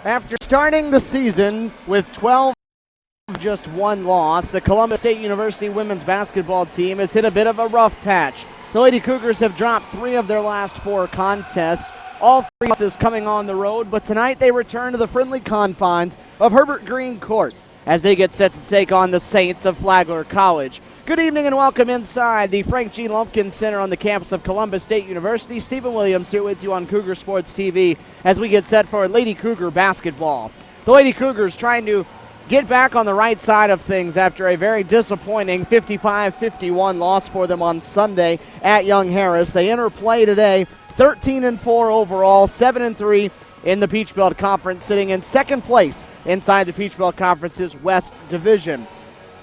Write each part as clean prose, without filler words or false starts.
After starting the season with 12, just one loss, the Columbus State University women's basketball team has hit a bit of a rough patch. The Lady Cougars have dropped 3 of their last 4 contests, all 3 losses coming on the road, but tonight they return to the friendly confines of Herbert Green Court as they get set to take on the Saints of Flagler College. Good evening and welcome inside the Frank G. Lumpkin Center on the campus of Columbus State University. Stephen Williams here with you on Cougar Sports TV as we get set for Lady Cougar basketball. The Lady Cougars trying to get back on the right side of things after a very disappointing 55-51 loss for them on Sunday at Young Harris. They enter play today 13-4 overall, 7-3 in the Peach Belt Conference, sitting in second place inside the Peach Belt Conference's West Division.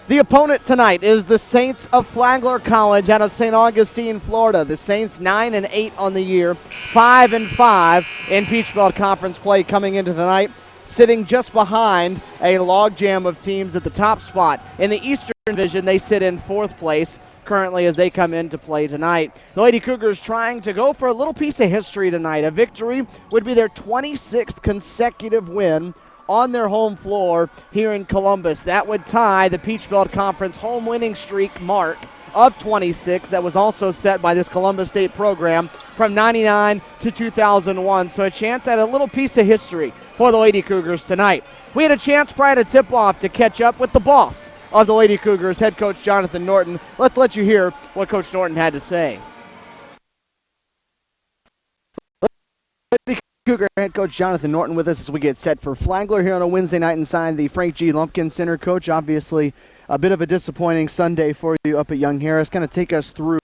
The opponent tonight is the Saints of Flagler College out of St. Augustine, Florida. The Saints 9-8 on the year, 5-5 in Peach Belt Conference play coming into tonight, sitting just behind a logjam of teams at the top spot. In the Eastern Division, they sit in 4th place currently as they come into play tonight. The Lady Cougars trying to go for a little piece of history tonight. A victory would be their 26th consecutive win on their home floor here in Columbus. That would tie the Peach Belt Conference home winning streak mark of 26 that was also set by this Columbus State program from 99 to 2001. So a chance at a little piece of history for the Lady Cougars tonight. We had a chance prior to tip-off to catch up with the boss of the Lady Cougars, head coach Jonathan Norton. Let's let you hear what Coach Norton had to say. Cougar head coach Jonathan Norton with us as we get set for Flagler here on a Wednesday night inside the Frank G. Lumpkin Center. Coach, obviously a bit of a disappointing Sunday for you up at Young Harris. Kind of take us through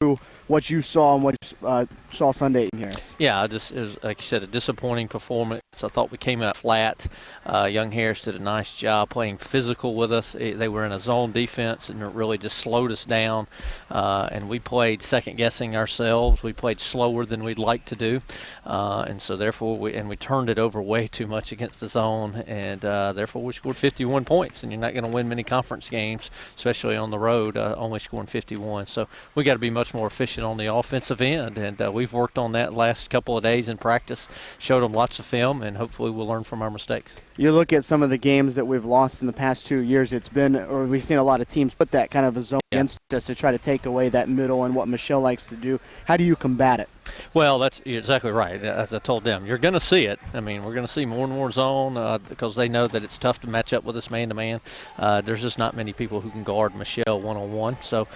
what you saw and what you saw Sunday in Harris. Yeah, it was, like you said, a disappointing performance. I thought we came out flat. Young Harris did a nice job playing physical with us. They were in a zone defense and it really just slowed us down. And we played second-guessing ourselves. We played slower than we'd like to do. And so therefore, we turned it over way too much against the zone. And therefore, we scored 51 points. And you're not going to win many conference games, especially on the road, only scoring 51. So we got to be much more efficient on the offensive end, and we've worked on that last couple of days in practice, showed them lots of film, and hopefully we'll learn from our mistakes. You look at some of the games that we've lost in the past 2 years, we've seen a lot of teams put that kind of a zone against us to try to take away that middle and what Michelle likes to do. How do you combat it? Well, you're exactly right. As I told them, you're going to see it. I mean, we're going to see more and more zone because they know that it's tough to match up with us man-to-man. There's just not many people who can guard Michelle one-on-one. So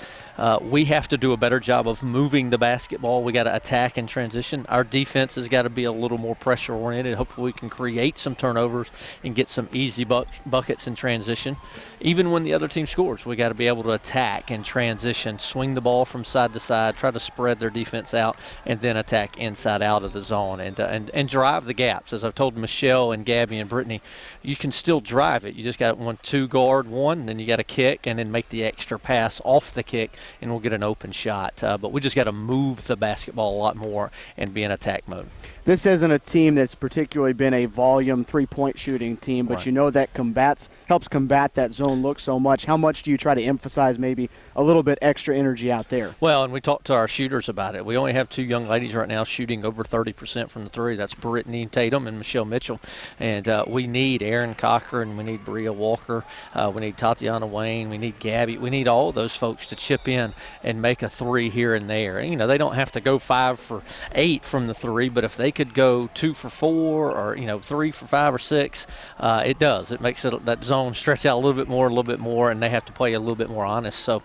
we have to do a better job of moving the basketball. We got to attack and transition. Our defense has got to be a little more pressure-oriented. Hopefully we can create some turnovers and get some easy buckets in transition. Even when the other team scores, we got to be able to attack and transition, swing the ball from side to side, try to spread their defense out, and then attack inside out of the zone and drive the gaps. As I've told Michelle and Gabby and Brittany, you can still drive it. You just got to guard one, and then you got to kick and then make the extra pass off the kick, and we'll get an open shot. But we just got to move the basketball a lot more and be in attack mode. This isn't a team that's particularly been a volume three-point shooting team, but right. You know that helps combat that zone look so much. How much do you try to emphasize maybe a little bit extra energy out there? Well, and we talked to our shooters about it. We only have 2 young ladies right now shooting over 30% from the 3. That's Brittany Tatum and Michelle Mitchell. And we need Erin Cochran, we need Bria Walker, we need Tatiana Wayne, we need Gabby. We need all of those folks to chip in and make a 3 here and there. And, you know, they don't have to go 5 for 8 from the 3, but if they could go 2 for 4 or 3 for 5 or 6, it does. It makes that zone stretch out a little bit more, and they have to play a little bit more honest. So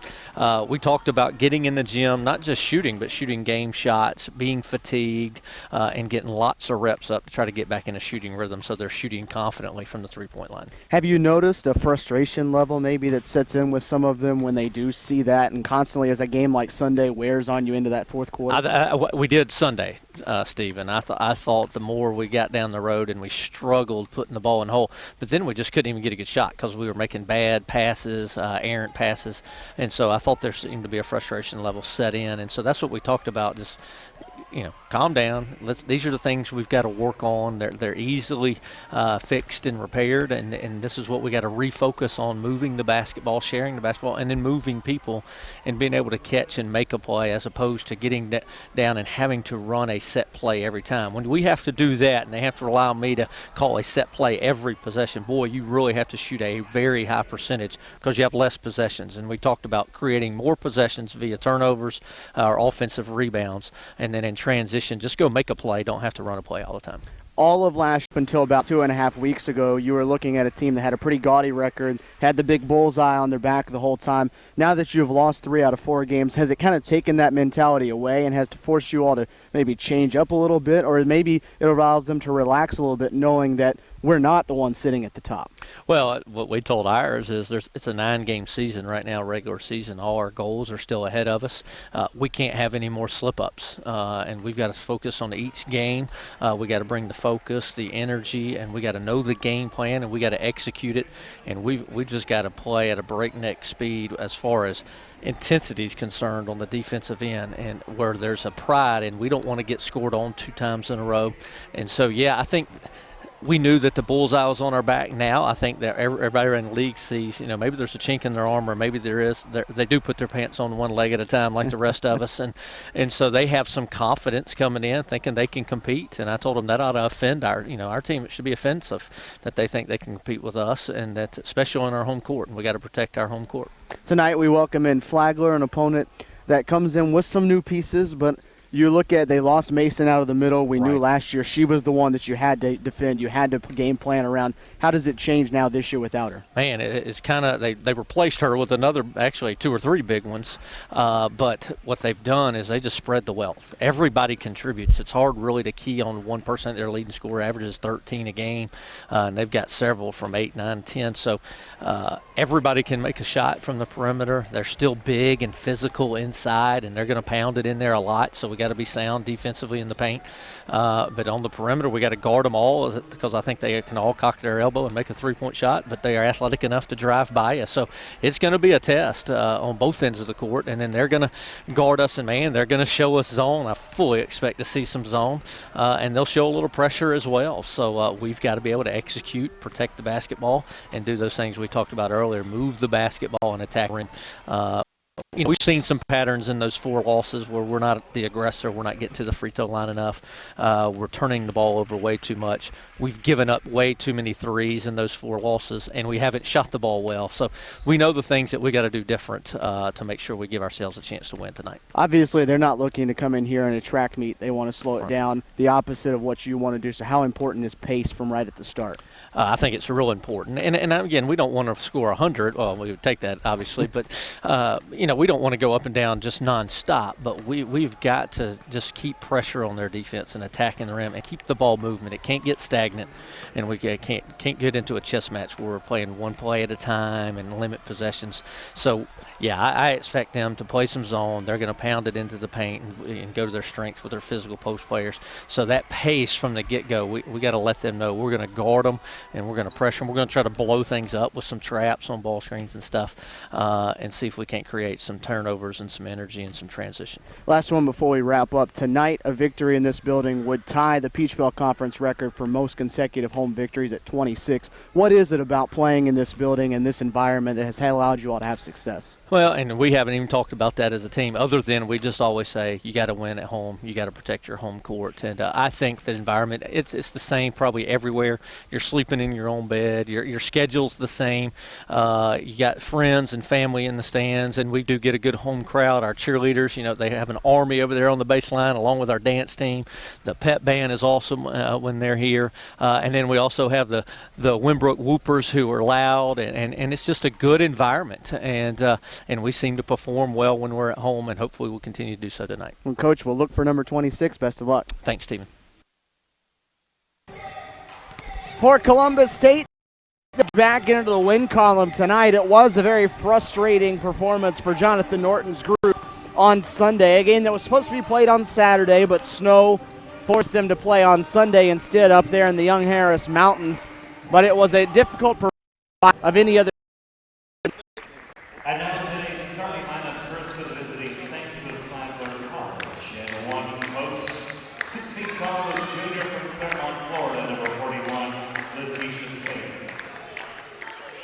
we talked about getting in the gym, not just shooting, but shooting game shots, being fatigued, and getting lots of reps up to try to get back in a shooting rhythm so they're shooting confidently from the three-point line. Have you noticed a frustration level maybe that sets in with some of them when they do see that and constantly as a game like Sunday wears on you into that fourth quarter? We did Sunday, Steve, and I thought the more we got down the road and we struggled putting the ball in the hole, but then we just couldn't even get a good shot because we were making bad passes, errant passes, and so I thought there seemed to be a frustration level set in, and so that's what we talked about, just calm down. These are the things we've got to work on. They're easily fixed and repaired, and this is what we got to refocus on: moving the basketball, sharing the basketball, and then moving people and being able to catch and make a play, as opposed to getting down and having to run a set play every time. When we have to do that, and they have to rely on me to call a set play every possession, boy, you really have to shoot a very high percentage because you have less possessions. And we talked about creating more possessions via turnovers or offensive rebounds, and then in transition, just go make a play. Don't have to run a play all the time. All of last until about 2.5 weeks ago, you were looking at a team that had a pretty gaudy record, had the big bullseye on their back the whole time. Now that you've lost 3 out of 4 games, has it kind of taken that mentality away and has to force you all to maybe change up a little bit, or maybe it allows them to relax a little bit knowing that we're not the ones sitting at the top? Well, what we told ours is it's a 9-game season right now, regular season. All our goals are still ahead of us. We can't have any more slip-ups, and we've got to focus on each game. We got to bring the focus, the energy, and we got to know the game plan, and we got to execute it. And we just got to play at a breakneck speed as far as intensity is concerned on the defensive end, and where there's a pride, and we don't want to get scored on 2 times in a row. And so, yeah, I think we knew that the bullseye was on our back. Now I think that everybody in the league sees, maybe there's a chink in their armor, maybe there is. They do put their pants on one leg at a time like the rest of us, and so they have some confidence coming in, thinking they can compete. And I told them that ought to offend our team. It should be offensive that they think they can compete with us, and that's especially on our home court. And we got to protect our home court. Tonight we welcome in Flagler, an opponent that comes in with some new pieces, but you look at, they lost Mason out of the middle. We knew last year she was the one that you had to defend. You had to game plan around. How does it change now this year without her? Man, it's kind of, they replaced her with actually 2 or 3 big ones. But what they've done is they just spread the wealth. Everybody contributes. It's hard really to key on one person. Their leading scorer averages 13 a game, and they've got several from 8, 9, 10. So everybody can make a shot from the perimeter. They're still big and physical inside, and they're going to pound it in there a lot. So we got to be sound defensively in the paint. But on the perimeter, we got to guard them all, because I think they can all cock their elbow and make a 3-point shot, but they are athletic enough to drive by you. So it's going to be a test on both ends of the court, and then they're going to guard us in man. They're going to show us zone. I fully expect to see some zone, and they'll show a little pressure as well. So we've got to be able to execute, protect the basketball, and do those things we talked about earlier, move the basketball and attack rim. We've seen some patterns in those 4 losses where we're not the aggressor. We're not getting to the free throw line enough. We're turning the ball over way too much. We've given up way too many threes in those 4 losses, and we haven't shot the ball well. So we know the things that we got to do different to make sure we give ourselves a chance to win tonight. Obviously, they're not looking to come in here in a track meet. They want to slow it down, the opposite of what you want to do. So how important is pace from right at the start? I think it's real important. And again, we don't want to score 100. Well, we would take that, obviously. But, we don't want to go up and down just nonstop. But we've got to just keep pressure on their defense and attacking the rim and keep the ball movement. It can't get stagnant. And we can't get into a chess match where we're playing one play at a time and limit possessions. So, yeah, I expect them to play some zone. They're going to pound it into the paint and go to their strengths with their physical post players. So that pace from the get-go, we got to let them know we're going to guard them and we're going to pressure them. We're going to try to blow things up with some traps on ball screens and stuff, and see if we can't create some turnovers and some energy and some transition. Last one before we wrap up. Tonight, a victory in this building would tie the Peach Belt Conference record for most consecutive home victories at 26. What is it about playing in this building and this environment that has allowed you all to have success? Well, and we haven't even talked about that as a team, other than we just always say you got to win at home, you got to protect your home court. And I think the environment, it's the same probably everywhere. You're sleeping in your own bed, your schedule's the same. You got friends and family in the stands, and we do get a good home crowd. Our cheerleaders, they have an army over there on the baseline along with our dance team. The pep band is awesome when they're here. And then we also have the Winbrook Whoopers who are loud, and it's just a good environment. And we seem to perform well when we're at home, and hopefully we'll continue to do so tonight. Well, Coach, we'll look for number 26. Best of luck. Thanks, Stephen. For Columbus State, back into the win column tonight. It was a very frustrating performance for Jonathan Norton's group on Sunday. A game that was supposed to be played on Saturday, but snow forced them to play on Sunday instead up there in the Young Harris Mountains. But it was a difficult performance of any other. And now today's starting lineups first for the visiting Saints of Flagler College. And one post feet tall, the junior from Claremont, Florida, number 41, Letitia Spates.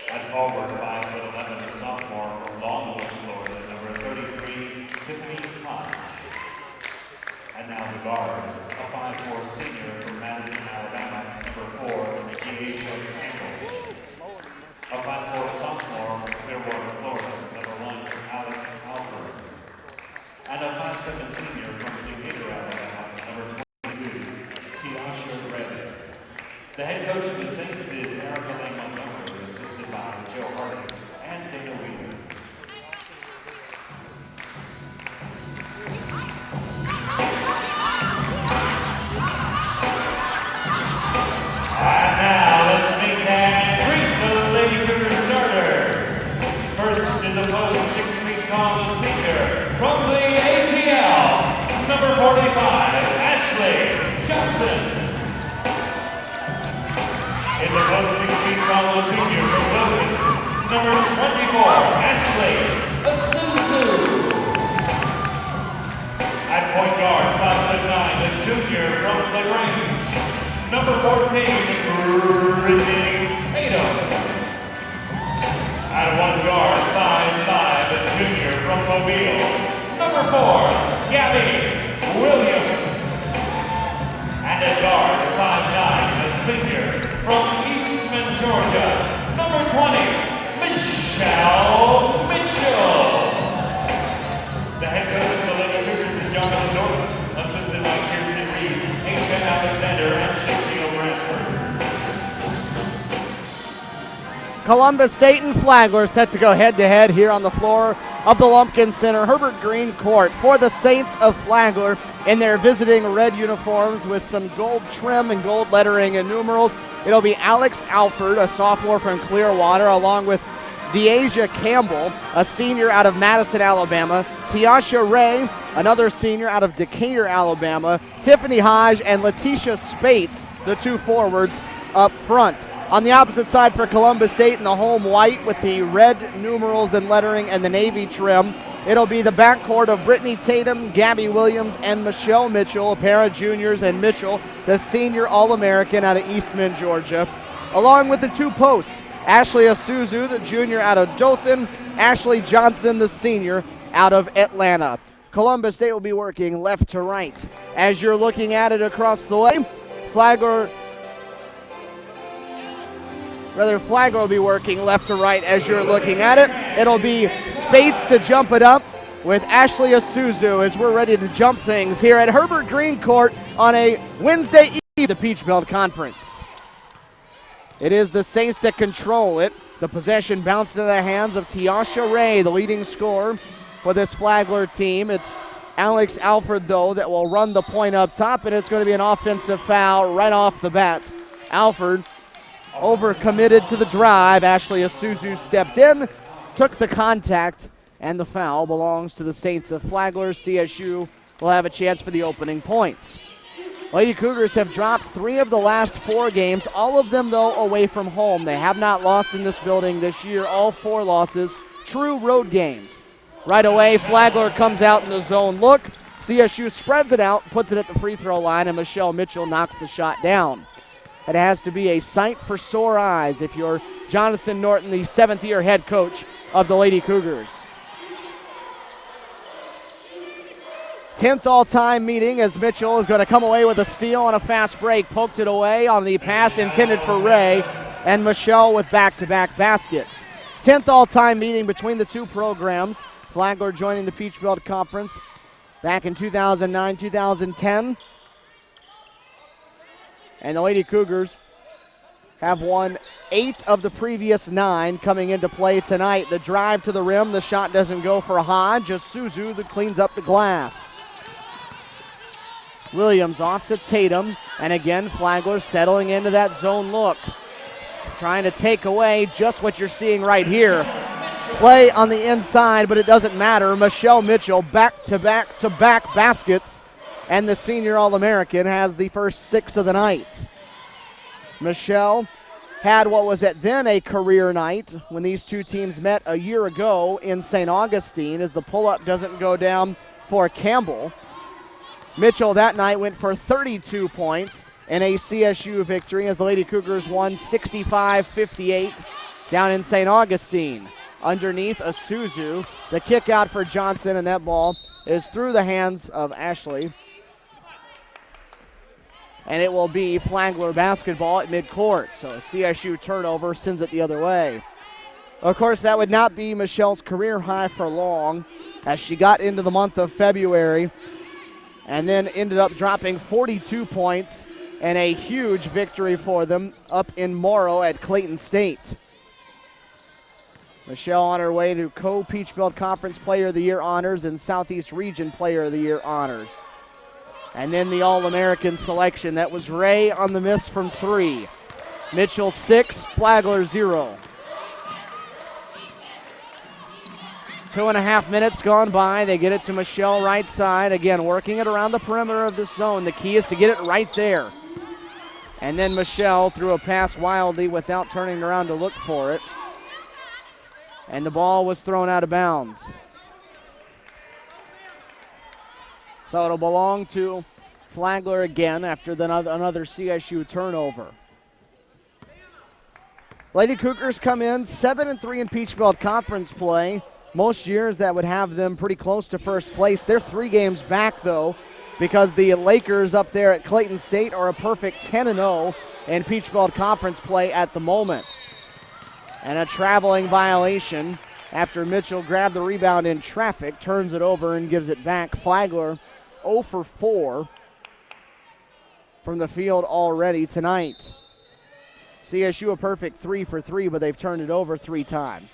At forward, 5'11", a sophomore from Longwood, Florida, number 33, Tiffany Hodge. And now the guards, a 5'4" senior from Madison, Alabama, number 4, Deasia Campbell. A 5'4" sophomore from Clearwater, Florida, number 1, Alex Alford. And a 5'7" senior from Decatur, Alabama, number 22, Tiasha Ray. The head coach of the Saints is Erica Lane Montgomery, assisted by Joe Harding and Dana Wheeler. And now let's meet and greet the Lady Cougars starters. First in the post, 6 feet tall, the senior from the ATL, number 45, Ashley Johnson. In the post, 6 feet tall, the junior from Logan, number 24, Ashley Asuzu. At point guard, 5'9", the junior from LaGrange, number 14, Brittany Tatum. At one guard, 5'5", a junior from Mobile, number 4, Gabby Williams. And at guard, 5'9", a senior from Eastman, Georgia, number 20, Michelle Mitchell. The head coach of the Lady Cougars is Jonathan Norton, assisted by Kirsten Reed, Aisha Alexander, and Shantil Bradford. Columbus State and Flagler set to go head-to-head here on the floor of the Lumpkin Center Herbert Green Court. For the Saints of Flagler in their visiting red uniforms with some gold trim and gold lettering and numerals, it'll be Alex Alford, a sophomore from Clearwater, along with Deasia Campbell, a senior out of Madison, Alabama, Tiasha Ray, another senior out of Decatur, Alabama, Tiffany Hodge, and Letitia Spates, the two forwards up front. On the opposite side for Columbus State in the home white with the red numerals and lettering and the navy trim, it'll be the backcourt of Brittany Tatum, Gabby Williams, and Michelle Mitchell, a pair of juniors, and Mitchell, the senior All-American out of Eastman, Georgia, along with the two posts, Ashley Asuzu, the junior out of Dothan, Ashley Johnson, the senior out of Atlanta. Columbus State will be working left to right. As you're looking at it across the way, Flagler will be working left to right as you're looking at it. It'll be Spates to jump it up with Ashley Asuzu as we're ready to jump things here at Herbert Green Court on a Wednesday eve, the Peach Belt Conference. It is the Saints that control it. The possession bounced into the hands of Tiasha Ray, the leading scorer for this Flagler team. It's Alex Alford, though, that will run the point up top, and it's going to be an offensive foul right off the bat. Alford overcommitted to the drive. Ashley Asuzu stepped in, took the contact, and the foul belongs to the Saints of Flagler. CSU will have a chance for the opening points. Lady Cougars have dropped 3 of the last 4 games, all of them, though, away from home. They have not lost in this building this year, all 4 losses, true road games. Right away, Flagler comes out in the zone look. CSU spreads it out, puts it at the free throw line, and Michelle Mitchell knocks the shot down. It has to be a sight for sore eyes if you're Jonathan Norton, the 7th-year head coach of the Lady Cougars. 10th all-time meeting as Mitchell is going to come away with a steal on a fast break. Poked it away on the pass intended for Ray, and Michelle with back-to-back baskets. 10th all-time meeting between the two programs. Flagler joining the Peach Belt Conference back in 2009-2010. And the Lady Cougars have won 8 of the previous 9 coming into play tonight. The drive to the rim, the shot doesn't go for Hodge. Just Suzu that cleans up the glass. Williams off to Tatum, and again Flagler settling into that zone look. Trying to take away just what you're seeing right here. Play on the inside, but it doesn't matter. Michelle Mitchell back-to-back baskets, and the senior All-American has the first 6 of the night. Michelle had what was at then a career night when these two teams met a year ago in St. Augustine, as the pull-up doesn't go down for Campbell. Mitchell that night went for 32 points in a CSU victory as the Lady Cougars won 65-58 down in St. Augustine. Underneath Isuzu, the kick out for Johnson, and that ball is through the hands of Ashley. And it will be Flagler basketball at midcourt. So a CSU turnover sends it the other way. Of course, that would not be Michelle's career high for long as she got into the month of February and then ended up dropping 42 points and a huge victory for them up in Morrow at Clayton State. Michelle on her way to co-Peach Belt Conference Player of the Year honors and Southeast Region Player of the Year honors. And then the All-American selection. That was Ray on the miss from 3. Mitchell 6, Flagler 0. 2.5 minutes gone by. They get it to Michelle right side. Again, working it around the perimeter of this zone. The key is to get it right there. And then Michelle threw a pass wildly without turning around to look for it. And the ball was thrown out of bounds. So it'll belong to Flagler again after another CSU turnover. Lady Cougars come in 7-3 in Peach Belt Conference play. Most years that would have them pretty close to first place. They're 3 games back, though, because the Lakers up there at Clayton State are a perfect 10-0 in Peach Belt Conference play at the moment. And a traveling violation after Mitchell grabbed the rebound in traffic, turns it over and gives it back. Flagler 0 for 4 from the field already tonight. CSU a perfect 3 for 3, but they've turned it over 3 times.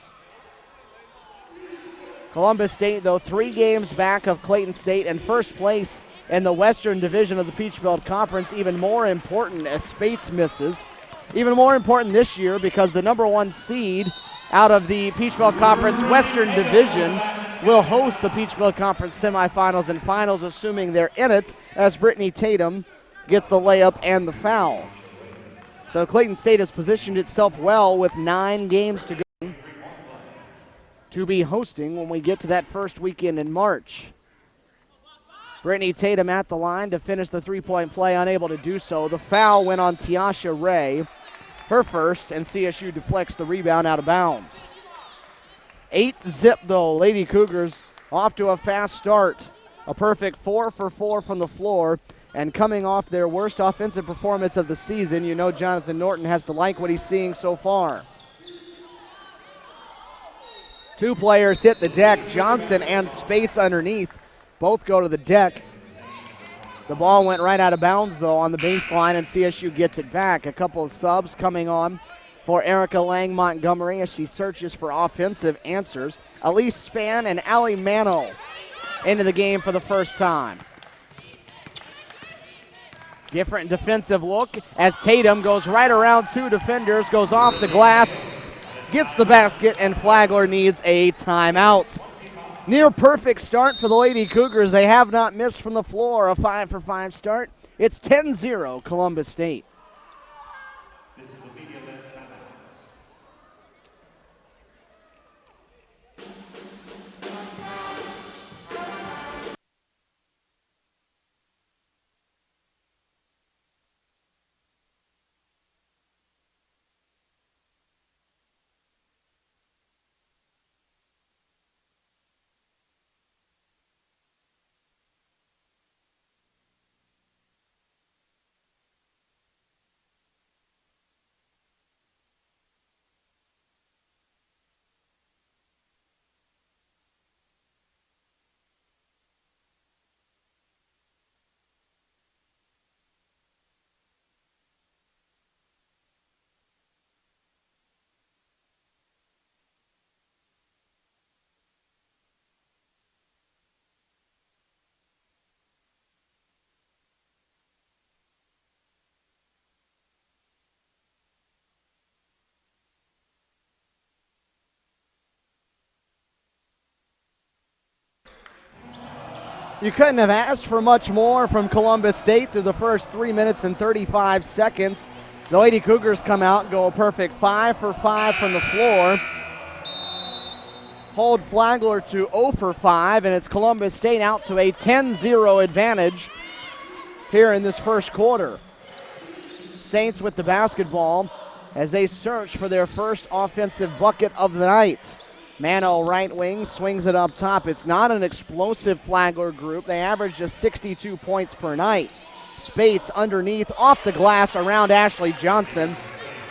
Columbus State, though, 3 games back of Clayton State and first place in the Western Division of the Peach Belt Conference. Even more important as Spates misses. Even more important this year because the number 1 seed out of the Peach Belt Conference Western Division will host the Peach Belt Conference semifinals and finals, assuming they're in it, as Brittany Tatum gets the layup and the foul. So Clayton State has positioned itself well with 9 games to go to be hosting when we get to that first weekend in March. Brittany Tatum at the line to finish the 3-point play, unable to do so. The foul went on Tiasha Ray, her first, and CSU deflects the rebound out of bounds. 8-zip, though. Lady Cougars off to a fast start. A perfect 4 for 4 from the floor, and coming off their worst offensive performance of the season, you know Jonathan Norton has to like what he's seeing so far. 2 players hit the deck, Johnson and Spates underneath. Both go to the deck. The ball went right out of bounds, though, on the baseline, and CSU gets it back. A couple of subs coming on for Erica Lang Montgomery as she searches for offensive answers. Elise Spann and Allie Mano into the game for the first time. Different defensive look as Tatum goes right around 2 defenders, goes off the glass, gets the basket, and Flagler needs a timeout. Near perfect start for the Lady Cougars. They have not missed from the floor. A 5 for 5 start. It's 10-0 Columbus State. This is a media-led timeout. You couldn't have asked for much more from Columbus State through the first 3 minutes and 35 seconds. The Lady Cougars come out and go a perfect 5 for 5 from the floor. Hold Flagler to 0 for 5, and it's Columbus State out to a 10-0 advantage here in this first quarter. Saints with the basketball as they search for their first offensive bucket of the night. Mano, right wing, swings it up top. It's not an explosive Flagler group. They average just 62 points per night. Spates underneath, off the glass, around Ashley Johnson.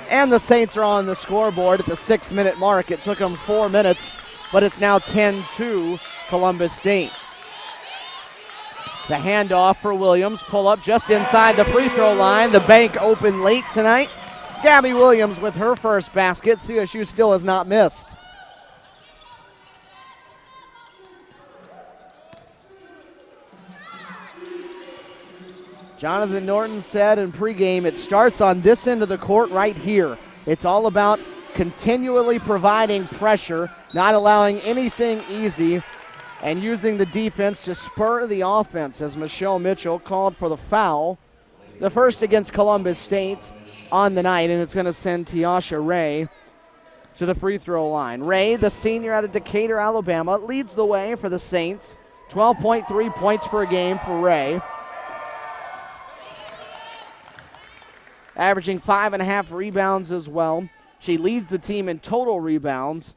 And the Saints are on the scoreboard at the 6-minute mark. It took them 4 minutes, but it's now 10-2 Columbus State. The handoff for Williams. Pull up just inside the free throw line. The bank open late tonight. Gabby Williams with her first basket. CSU still has not missed. Jonathan Norton said in pregame, it starts on this end of the court right here. It's all about continually providing pressure, not allowing anything easy, and using the defense to spur the offense, as Michelle Mitchell called for the foul. The first against Columbus State on the night, and it's going to send Tiasha Ray to the free throw line. Ray, the senior out of Decatur, Alabama, leads the way for the Saints. 12.3 points per game for Ray. Averaging 5.5 rebounds as well. She leads the team in total rebounds,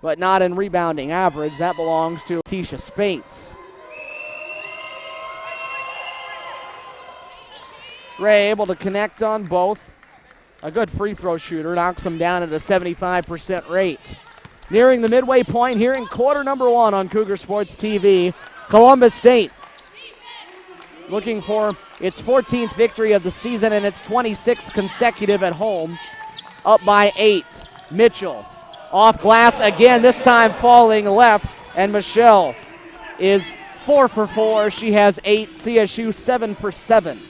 but not in rebounding average. That belongs to Tisha Spates. Ray able to connect on both. A good free throw shooter, knocks them down at a 75% rate. Nearing the midway point here in quarter number 1 on Cougar Sports TV. Columbus State looking for its 14th victory of the season and its 26th consecutive at home. Up by 8. Mitchell off glass again, this time falling left, and Michelle is 4 for 4. She has 8. CSU 7 for 7.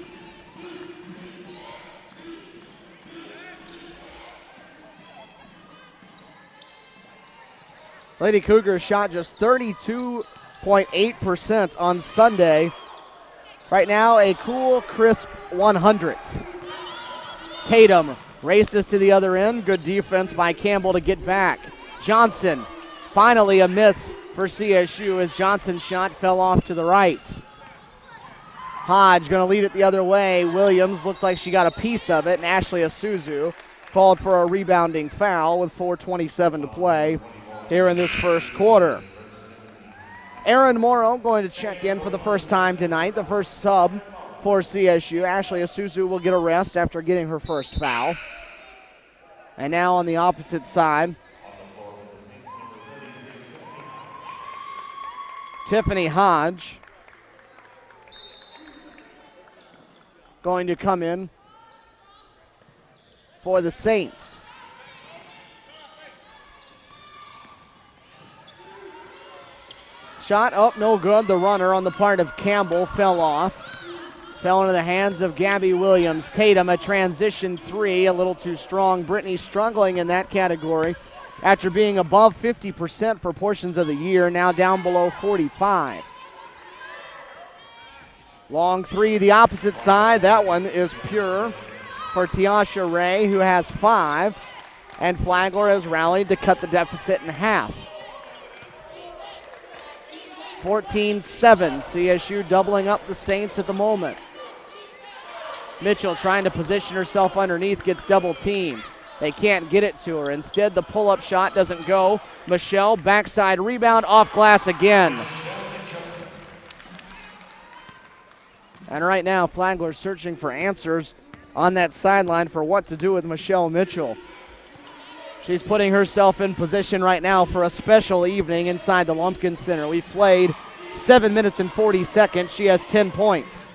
Lady Cougars shot just 32.8% on Sunday. Right now, a cool, crisp 100. Tatum races to the other end. Good defense by Campbell to get back. Johnson, finally a miss for CSU as Johnson's shot fell off to the right. Hodge going to lead it the other way. Williams looked like she got a piece of it, and Ashley Isuzu called for a rebounding foul with 4:27 to play here in this first quarter. Aaron Morrow going to check in for the first time tonight, the first sub for CSU. Ashley Isuzu will get a rest after getting her first foul. And now on the opposite side, Tiffany Hodge going to come in for the Saints. Shot up, no good. The runner on the part of Campbell fell off. Fell into the hands of Gabby Williams. Tatum, a transition 3, a little too strong. Brittany struggling in that category after being above 50% for portions of the year, now down below 45. Long 3, the opposite side. That one is pure for Tiasha Ray, who has 5. And Flagler has rallied to cut the deficit in half. 14-7, CSU doubling up the Saints at the moment. Mitchell trying to position herself underneath, gets double teamed. They can't get it to her. Instead, the pull-up shot doesn't go. Michelle, backside rebound, off glass again. And right now, Flagler searching for answers on that sideline for what to do with Michelle Mitchell. She's putting herself in position right now for a special evening inside the Lumpkin Center. We've played 7 minutes and 40 seconds. She has 10 points.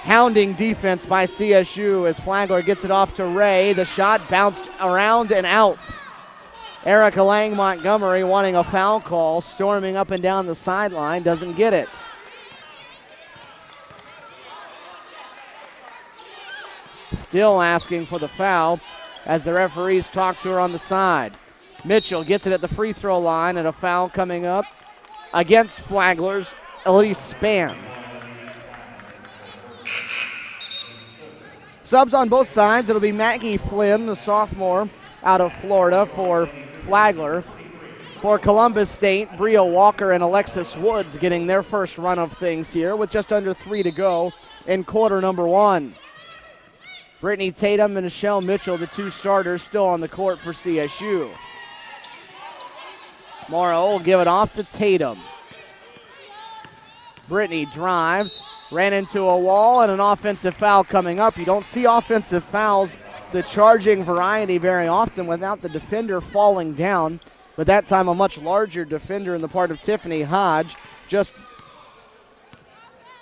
Hounding defense by CSU as Flagler gets it off to Ray. The shot bounced around and out. Erica Lang Montgomery wanting a foul call, storming up and down the sideline, doesn't get it. Still asking for the foul as the referees talk to her on the side. Mitchell gets it at the free throw line, and a foul coming up against Flagler's Elise Spann. Subs on both sides. It'll be Maggie Flynn, the sophomore out of Florida, for Flagler. For Columbus State, Bria Walker and Alexis Woods getting their first run of things here with just under 3 to go in quarter number 1. Brittany Tatum and Michelle Mitchell, the two starters, still on the court for CSU. Morrow will give it off to Tatum. Brittany drives, ran into a wall, and an offensive foul coming up. You don't see offensive fouls, the charging variety, very often without the defender falling down. But that time a much larger defender in the part of Tiffany Hodge just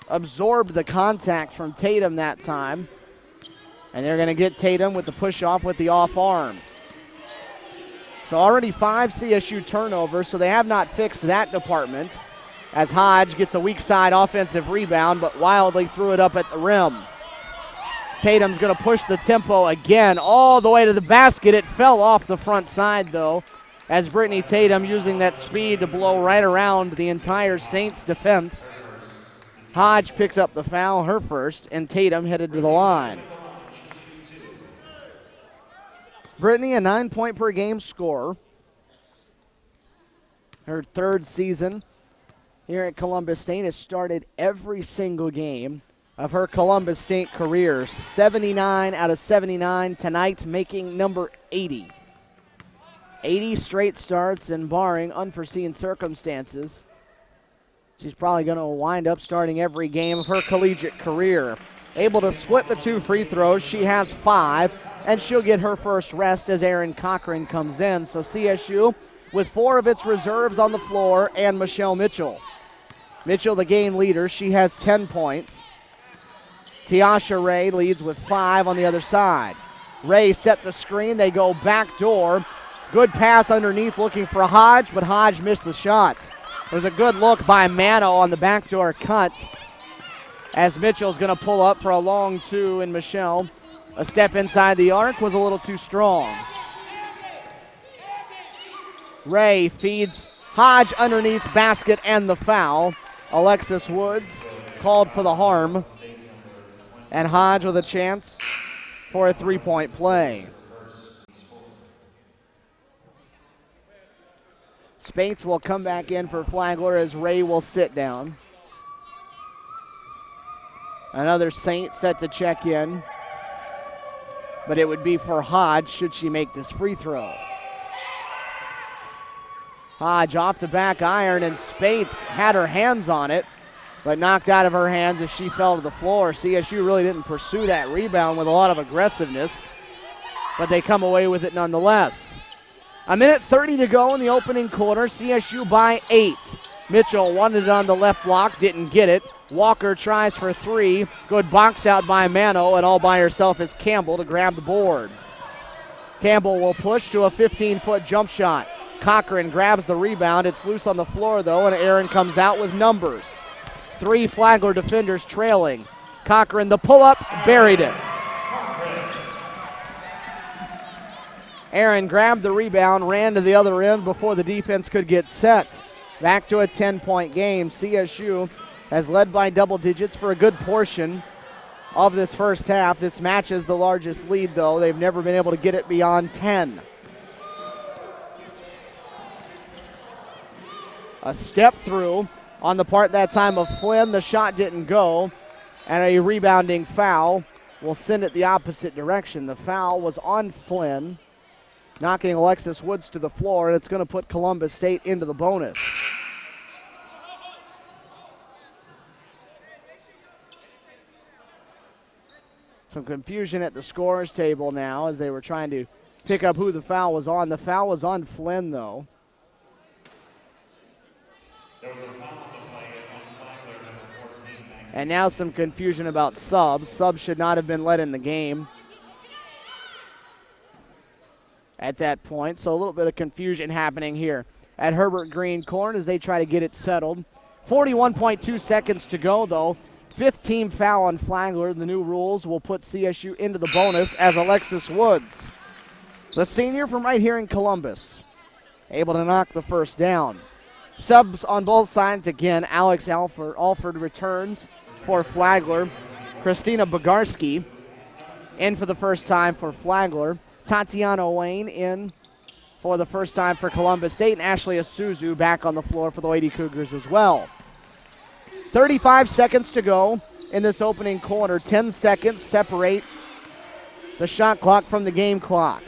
absorbed the contact from Tatum that time. And they're going to get Tatum with the push-off with the off arm. So already 5 CSU turnovers, so they have not fixed that department, as Hodge gets a weak side offensive rebound, but wildly threw it up at the rim. Tatum's going to push the tempo again all the way to the basket. It fell off the front side, though, as Brittany Tatum using that speed to blow right around the entire Saints defense. Hodge picks up the foul, her first, and Tatum headed to the line. Brittany, a 9-point-per-game scorer. Her third season here at Columbus State, has started every single game of her Columbus State career. 79 out of 79 tonight, making number 80. 80 straight starts, and barring unforeseen circumstances, she's probably going to wind up starting every game of her collegiate career. Able to split the 2 free throws. She has 5, and she'll get her first rest as Erin Cochran comes in. So CSU with 4 of its reserves on the floor, and Michelle Mitchell. Mitchell, the game leader, she has 10 points. Tiasha Ray leads with 5 on the other side. Ray set the screen. They go back door. Good pass underneath looking for Hodge, but Hodge missed the shot. There's a good look by Mano on the backdoor cut, as Mitchell's going to pull up for a long 2, and Michelle, a step inside the arc, was a little too strong. Ray feeds Hodge underneath basket and the foul. Alexis Woods called for the harm, and Hodge with a chance for a 3-point play. Spates will come back in for Flagler as Ray will sit down. Another Saint set to check in, but it would be for Hodge should she make this free throw. Hodge off the back iron, and Spates had her hands on it, but knocked out of her hands as she fell to the floor. CSU really didn't pursue that rebound with a lot of aggressiveness, but they come away with it nonetheless. 1:30 to go in the opening quarter. CSU by 8. Mitchell wanted it on the left block, didn't get it. Walker tries for 3. Good box out by Mano, and all by herself is Campbell to grab the board. Campbell will push to a 15-foot jump shot. Cochran grabs the rebound. It's loose on the floor, though, and Aaron comes out with numbers. 3 Flagler defenders trailing. Cochran, the pull-up, buried it. Aaron grabbed the rebound, ran to the other end before the defense could get set. Back to a 10-point game. CSU has led by double digits for a good portion of this first half. This matches the largest lead, though. They've never been able to get it beyond 10. A step through on the part that time of Flynn. The shot didn't go, and a rebounding foul will send it the opposite direction. The foul was on Flynn, knocking Alexis Woods to the floor, and it's going to put Columbus State into the bonus. Some confusion at the scorer's table now as they were trying to pick up who the foul was on. The foul was on Flynn, though. There was a foul on the play. It's on Flagler, number 14. And now some confusion about subs. Subs should not have been let in the game at that point. So a little bit of confusion happening here at Herbert Green Court as they try to get it settled. 41.2 seconds to go, though. 5th team foul on Flagler. The new rules will put CSU into the bonus as Alexis Woods, the senior from right here in Columbus, able to knock the first down. Subs on both sides again. Alex Alford returns for Flagler. Christina Bogarski in for the first time for Flagler. Tatiana Wayne in for the first time for Columbus State, and Ashley Isuzu back on the floor for the Lady Cougars as well. 35 seconds to go in this opening quarter. 10 seconds separate the shot clock from the game clock.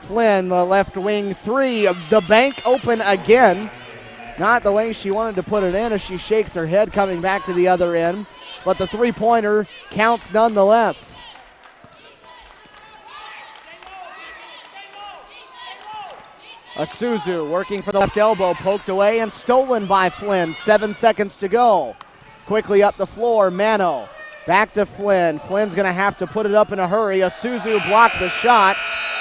Flynn, the left wing three, the bank open again. Not the way she wanted to put it in as she shakes her head coming back to the other end. But the three-pointer counts nonetheless. Isuzu working for the left elbow, poked away and stolen by Flynn. 7 seconds to go. Quickly up the floor, Mano. Back to Flynn. Flynn's going to have to put it up in a hurry. Isuzu blocked the shot,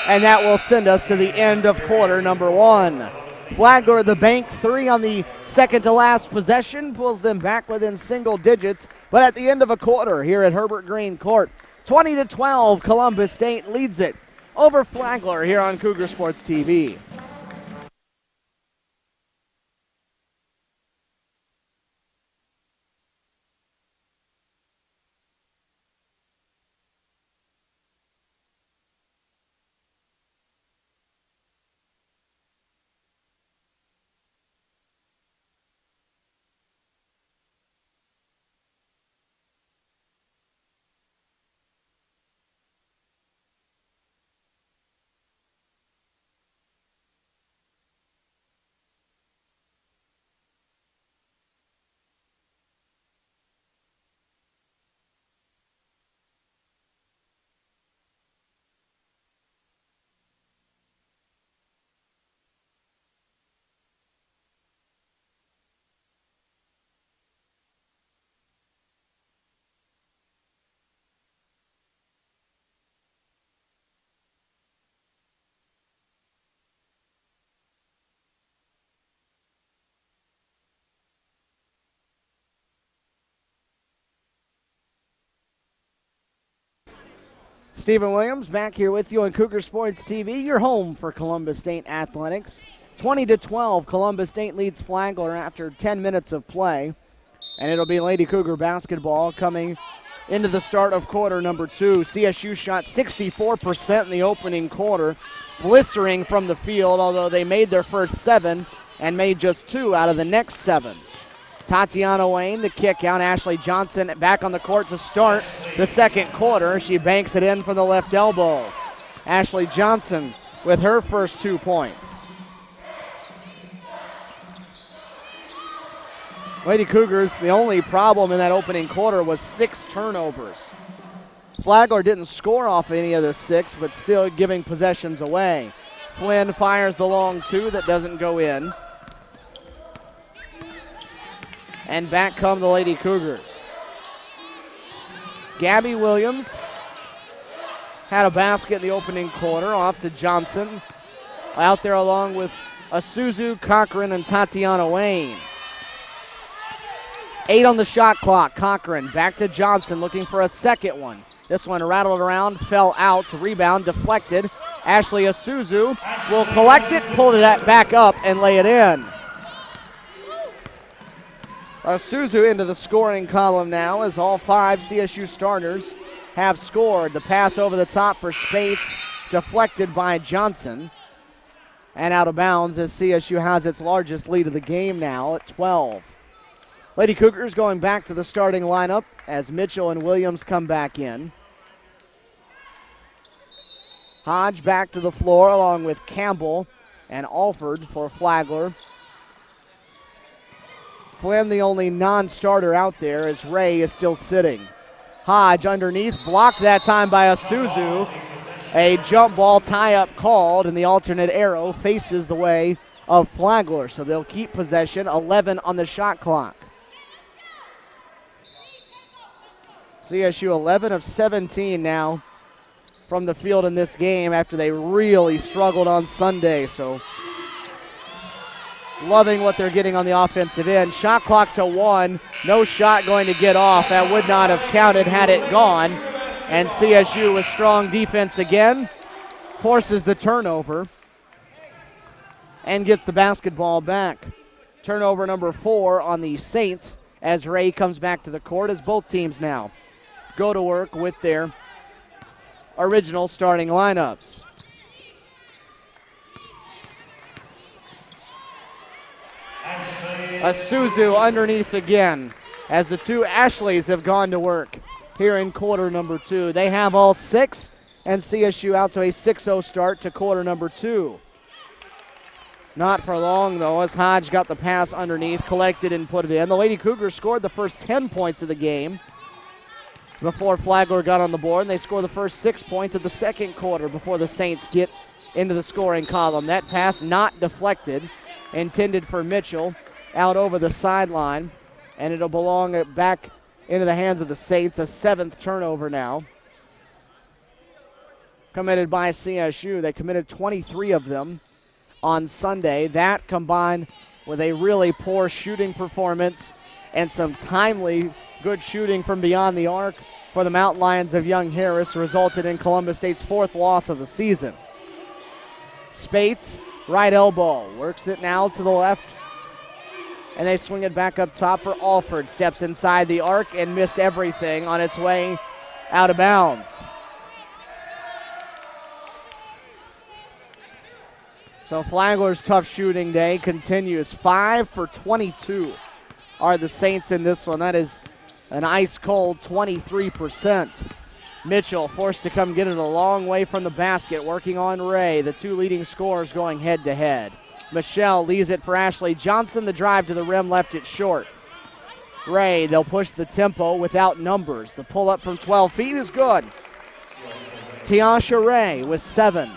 and that will send us to the end of quarter number one. Flagler, the bank three on the second to last possession, pulls them back within single digits, but at the end of a quarter here at Herbert Green Court, 20-12, Columbus State leads it over Flagler here on Cougar Sports TV. Stephen Williams back here with you on Cougar Sports TV, your home for Columbus State Athletics. 20-12, Columbus State leads Flagler after 10 minutes of play. And it'll be Lady Cougar basketball coming into the start of quarter number two. CSU shot 64% in the opening quarter, blistering from the field, although they made their first 7 and made just 2 out of the next 7. Tatiana Wayne, the kick out. Ashley Johnson back on the court to start the second quarter. She banks it in from the left elbow. Ashley Johnson with her first 2 points. Lady Cougars, the only problem in that opening quarter was 6 turnovers. Flagler didn't score off any of the 6, but still giving possessions away. Flynn fires the long 2 that doesn't go in. And back come the Lady Cougars. Gabby Williams had a basket in the opening quarter, off to Johnson. Out there along with Isuzu, Cochran, and Tatiana Wayne. 8 on the shot clock. Cochran back to Johnson looking for a second one. This one rattled around, fell out, rebound deflected. Ashley Isuzu will collect it, pull it back up, and lay it in. Isuzu into the scoring column now as all 5 CSU starters have scored. The pass over the top for Spates, deflected by Johnson. And out of bounds as CSU has its largest lead of the game now at 12. Lady Cougars going back to the starting lineup as Mitchell and Williams come back in. Hodge back to the floor along with Campbell and Alford for Flagler. Flynn, the only non-starter out there, as Ray is still sitting. Hodge underneath, blocked that time by Isuzu. A jump ball tie-up called, and the alternate arrow faces the way of Flagler, so they'll keep possession. 11 on the shot clock. CSU 11 of 17 now from the field in this game after they really struggled on Sunday, so loving what they're getting on the offensive end. Shot clock to 1. No shot going to get off. That would not have counted had it gone. And CSU with strong defense again forces the turnover and gets the basketball back. Turnover number 4 on the Saints as Ray comes back to the court as both teams now go to work with their original starting lineups. Isuzu underneath again as the two Ashleys have gone to work here in quarter number 2. They have all 6, and CSU out to a 6-0 start to quarter number 2. Not for long, though, as Hodge got the pass underneath, collected and put it in. The Lady Cougars scored the first 10 points of the game before Flagler got on the board, and they score the first 6 points of the second quarter before the Saints get into the scoring column. That pass not deflected, intended for Mitchell, out over the sideline, and it'll belong back into the hands of the Saints. A 7th turnover now. Committed by CSU. They committed 23 of them on Sunday. That combined with a really poor shooting performance and some timely good shooting from beyond the arc for the Mountain Lions of Young Harris resulted in Columbus State's 4th loss of the season. Spates, right elbow, works it now to the left, and they swing it back up top for Alford. Steps inside the arc and missed everything on its way out of bounds. So Flagler's tough shooting day continues. 5 for 22 are the Saints in this one. That is an ice-cold 23%. Mitchell forced to come get it a long way from the basket, working on Ray. The two leading scorers going head-to-head. Michelle leaves it for Ashley Johnson. The drive to the rim left it short. Ray, they'll push the tempo without numbers. The pull-up from 12 feet is good. Tiasha Ray with 7.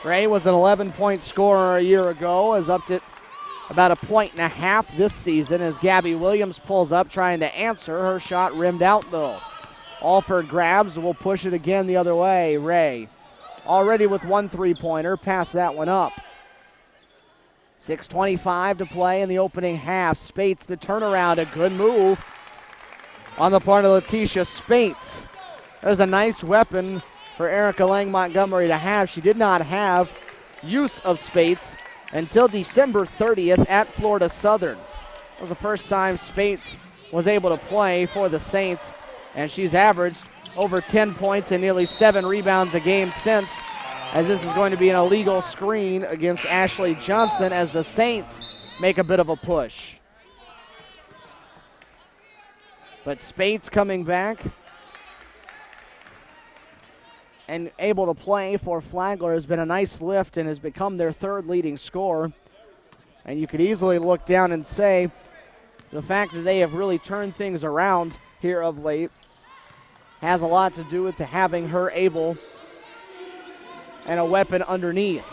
Ray was an 11-point scorer a year ago, has upped it about 1.5 points this season as Gabby Williams pulls up trying to answer. Her shot rimmed out, though. Alford grabs, will push it again the other way. Ray already with 1 3-pointer, pass that one up. 6:25 to play in the opening half. Spates the turnaround, a good move on the part of Letitia Spates. There's a nice weapon for Erica Lang Montgomery to have. She did not have use of Spates until December 30th at Florida Southern. It was the first time Spates was able to play for the Saints, and she's averaged over 10 points and nearly 7 rebounds a game since, as this is going to be an illegal screen against Ashley Johnson as the Saints make a bit of a push. But Spates coming back and able to play for Flagler has been a nice lift and has become their 3rd leading scorer. And you could easily look down and say the fact that they have really turned things around here of late has a lot to do with having her able and a weapon underneath.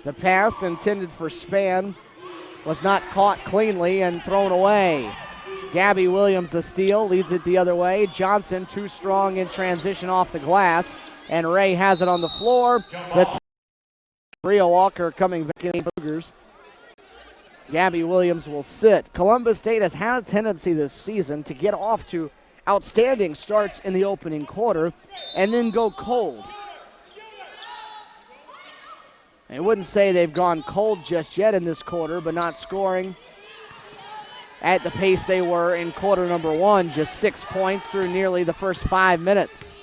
The pass intended for Spann was not caught cleanly and thrown away. Gabby Williams the steal, leads it the other way. Johnson too strong in transition off the glass, and Ray has it on the floor. That's Bria Walker coming back in the Cougars. Gabby Williams will sit. Columbus State has had a tendency this season to get off to outstanding starts in the opening quarter and then go cold. I wouldn't say they've gone cold just yet in this quarter, but not scoring at the pace they were in quarter number 1, just 6 points through nearly the first 5 minutes.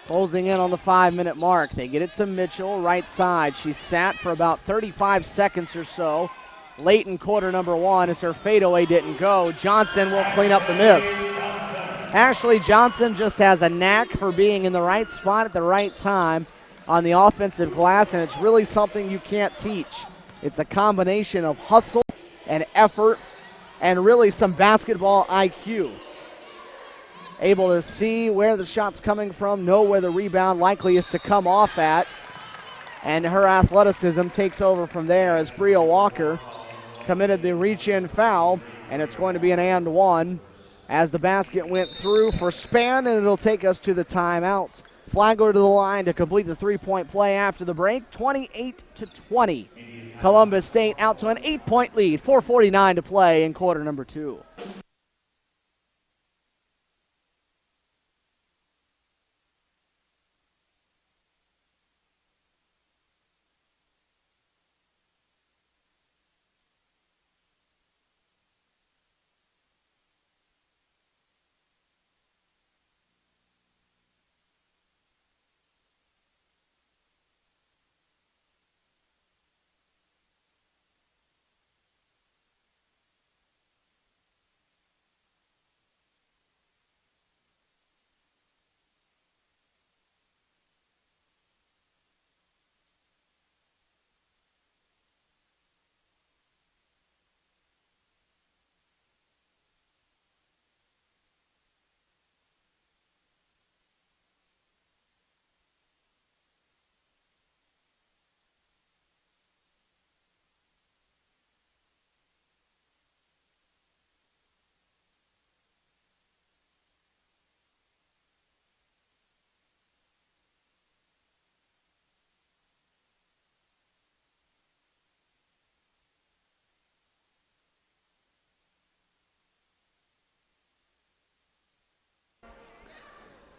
Closing in on the 5-minute mark. They get it to Mitchell, right side. She sat for about 35 seconds or so late in quarter number 1 as her fadeaway didn't go. Johnson will clean up the miss. Ashley Johnson just has a knack for being in the right spot at the right time on the offensive glass, and it's really something you can't teach. It's a combination of hustle and effort and really some basketball IQ. Able to see where the shot's coming from, know where the rebound likely is to come off at, and her athleticism takes over from there as Bria Walker committed the reach-in foul, and it's going to be an and 1 as the basket went through for Spann, and it'll take us to the timeout. Flagler to the line to complete the 3-point play after the break, 28-20. Columbus State out to an 8-point lead, 4:49 to play in quarter number 2.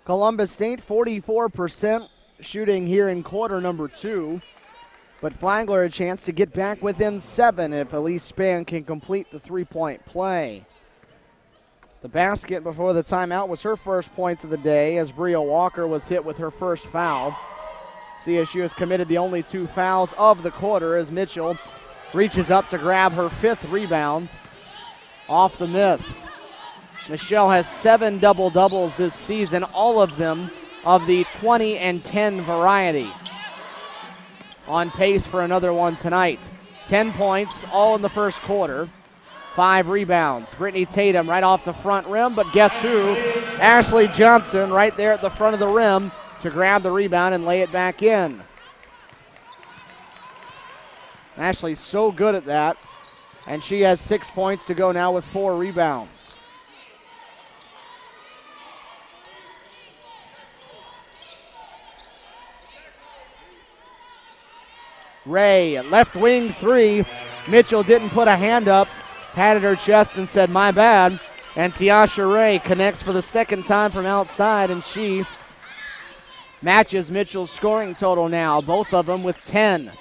Columbus State 44% shooting here in quarter number 2. But Flagler a chance to get back within 7 if Elise Spann can complete the three-point play. The basket before the timeout was her first points of the day as Bria Walker was hit with her first foul. CSU has committed the only 2 fouls of the quarter as Mitchell reaches up to grab her 5th rebound off the miss. Michelle has 7 double-doubles this season, all of them of the 20 and 10 variety. On pace for another one tonight. 10 points, all in the first quarter. 5 rebounds. Brittany Tatum right off the front rim, but guess who? Ashley Johnson right there at the front of the rim to grab the rebound and lay it back in. Ashley's so good at that, and she has 6 points to go now with 4 rebounds. Ray, left wing 3. Mitchell didn't put a hand up, patted her chest and said, my bad. And Tiasha Ray connects for the second time from outside, and she matches Mitchell's scoring total now, both of them with 10.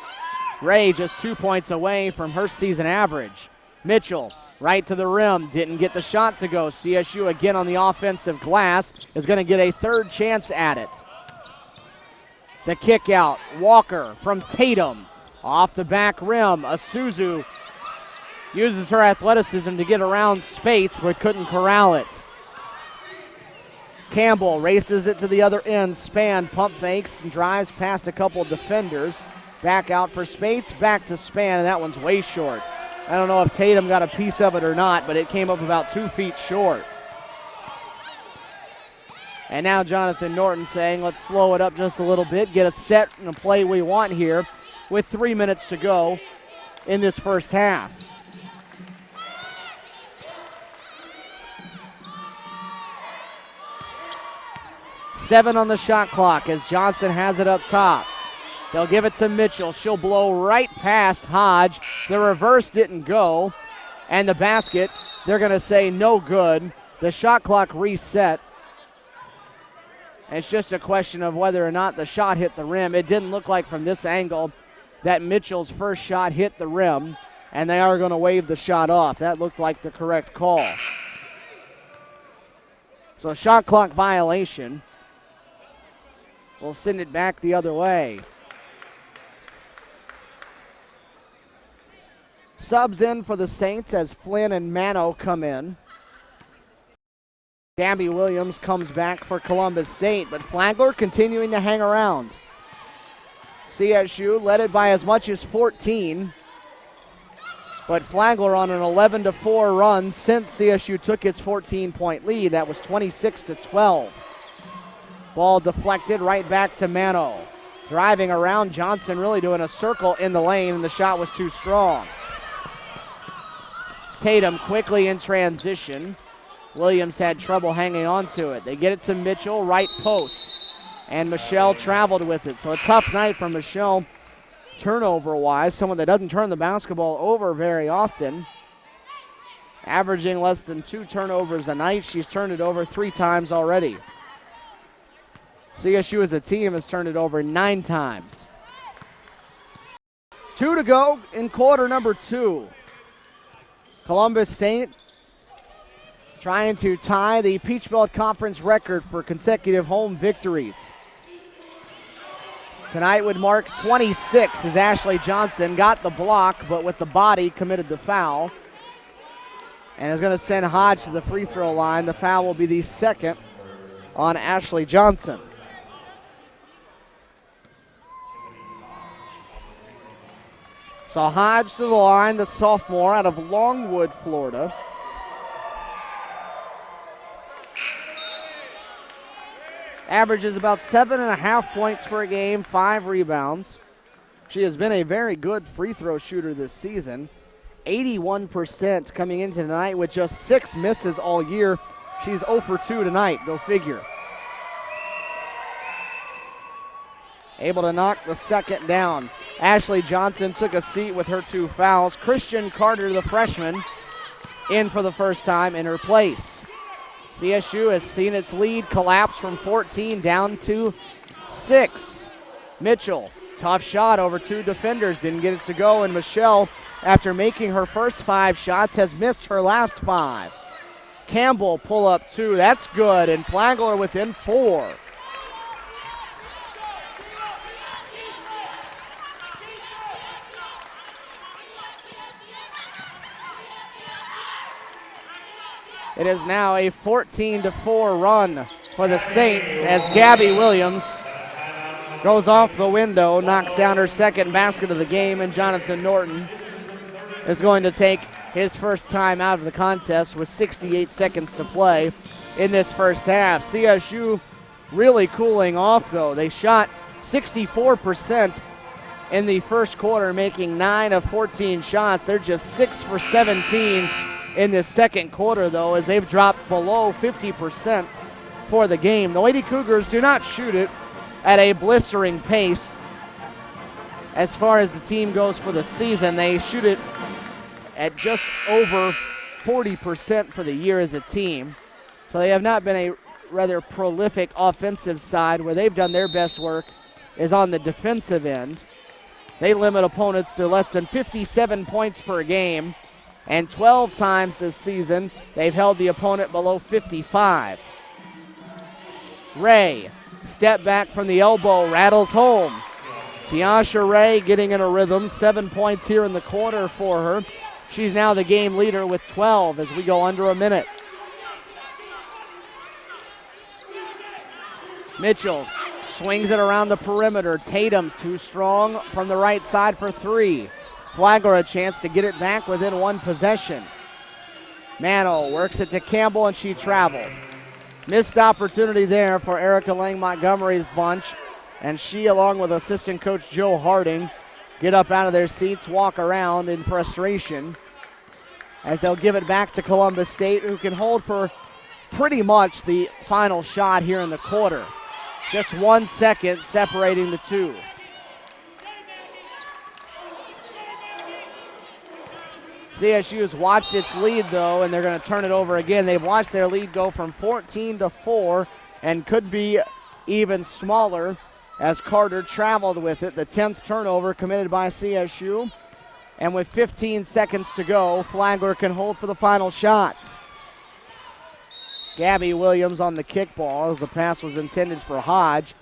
Ray just 2 points away from her season average. Mitchell right to the rim, didn't get the shot to go. CSU again on the offensive glass is going to get a third chance at it. The kick out, Walker from Tatum. Off the back rim, Asuzu uses her athleticism to get around Spates, but couldn't corral it. Campbell races it to the other end. Spann pump fakes and drives past a couple defenders. Back out for Spates, back to Spann, and that one's way short. I don't know if Tatum got a piece of it or not, but it came up about 2 feet short. And now Jonathan Norton saying, let's slow it up just a little bit, get a set and a play we want here with 3 minutes to go in this first half. Seven on the shot clock as Johnson has it up top. They'll give it to Mitchell. She'll blow right past Hodge. The reverse didn't go. And the basket, they're going to say no good. The shot clock reset. It's just a question of whether or not the shot hit the rim. It didn't look like from this angle that Mitchell's first shot hit the rim, and they are going to wave the shot off. That looked like the correct call. So shot clock violation. We'll send it back the other way. Subs in for the Saints as Flynn and Mano come in. Gabby Williams comes back for Columbus State, but Flagler continuing to hang around. CSU led it by as much as 14, but Flagler on an 11-4 run since CSU took its 14-point lead. That was 26-12. Ball deflected right back to Mano. Driving around, Johnson really doing a circle in the lane, and the shot was too strong. Tatum quickly in transition. Williams had trouble hanging on to it. They get it to Mitchell, right post. And Michelle traveled with it. So a tough night for Michelle turnover-wise. Someone that doesn't turn the basketball over very often. Averaging less than 2 turnovers a night. She's turned it over 3 times already. CSU as a team has turned it over 9 times. 2 to go in quarter number 2. Columbus State trying to tie the Peach Belt Conference record for consecutive home victories. Tonight would mark 26 as Ashley Johnson got the block, but with the body committed the foul. And is going to send Hodge to the free throw line. The foul will be the second on Ashley Johnson. So Hodge to the line, the sophomore out of Longwood, Florida. Averages about 7.5 points per game, 5 rebounds. She has been a very good free throw shooter this season. 81% coming into tonight with just 6 misses all year. She's 0 for 2 tonight, go figure. Able to knock the second down. Ashley Johnson took a seat with her 2 fouls. Christian Carter, the freshman, in for the first time in her place. CSU has seen its lead collapse from 14 down to 6. Mitchell, tough shot over 2 defenders, didn't get it to go, and Michelle, after making her first 5 shots, has missed her last 5. Campbell pull up 2, that's good, and Flagler within 4. It is now a 14-4 run for the Saints as Gabby Williams goes off the window, knocks down her second basket of the game, and Jonathan Norton is going to take his first time out of the contest with 68 seconds to play in this first half. CSU really cooling off, though. They shot 64% in the first quarter, making 9 of 14 shots. They're just 6 for 17 in this second quarter, though, as they've dropped below 50% for the game. The Lady Cougars do not shoot it at a blistering pace as far as the team goes for the season. They shoot it at just over 40% for the year as a team. So they have not been a rather prolific offensive side. Where they've done their best work is on the defensive end. They limit opponents to less than 57 points per game, and 12 times this season they've held the opponent below 55. Ray, step back from the elbow, rattles home. Tiasha Ray getting in a rhythm, 7 points here in the quarter for her. She's now the game leader with 12 as we go under a minute. Mitchell swings it around the perimeter. Tatum's too strong from the right side for 3. Flagler a chance to get it back within 1 possession. Mano works it to Campbell, and she traveled. Missed opportunity there for Erica Lang Montgomery's bunch, and she, along with assistant coach Joe Harding, get up out of their seats, walk around in frustration as they'll give it back to Columbus State, who can hold for pretty much the final shot here in the quarter. Just 1 second separating the two. CSU has watched its lead, though, and they're going to turn it over again. They've watched their lead go from 14-4 and could be even smaller as Carter traveled with it. The 10th turnover committed by CSU. And with 15 seconds to go, Flagler can hold for the final shot. Gabby Williams on the kickball as the pass was intended for Hodge,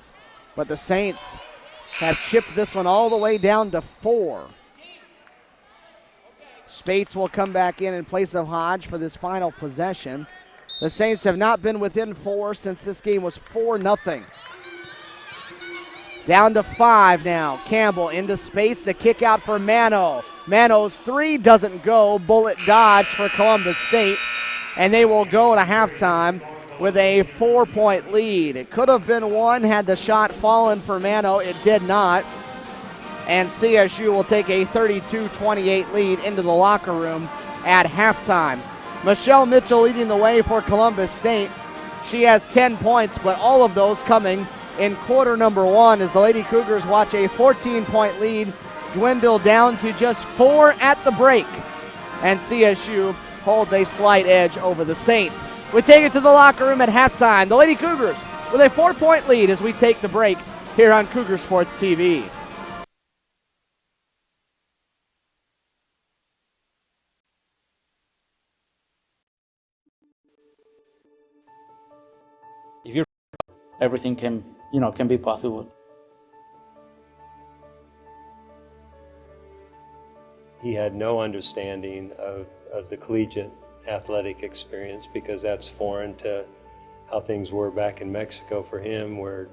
but the Saints have chipped this one all the way down to 4. Spates will come back in place of Hodge for this final possession. The Saints have not been within 4 since this game was 4-0. Down to 5 now. Campbell into Spates. The kick out for Mano. Mano's 3 doesn't go. Bullet dodge for Columbus State. And they will go to halftime with a 4-point lead. It could have been 1 had the shot fallen for Mano. It did not. And CSU will take a 32-28 lead into the locker room at halftime. Michelle Mitchell leading the way for Columbus State. She has 10 points, but all of those coming in quarter number 1 as the Lady Cougars watch a 14-point lead dwindle down to just 4 at the break. And CSU holds a slight edge over the Saints. We take it to the locker room at halftime. The Lady Cougars with a 4-point lead as we take the break here on Cougar Sports TV. If you're, everything can be possible. He had no understanding of the collegiate athletic experience because that's foreign to how things were back in Mexico for him, where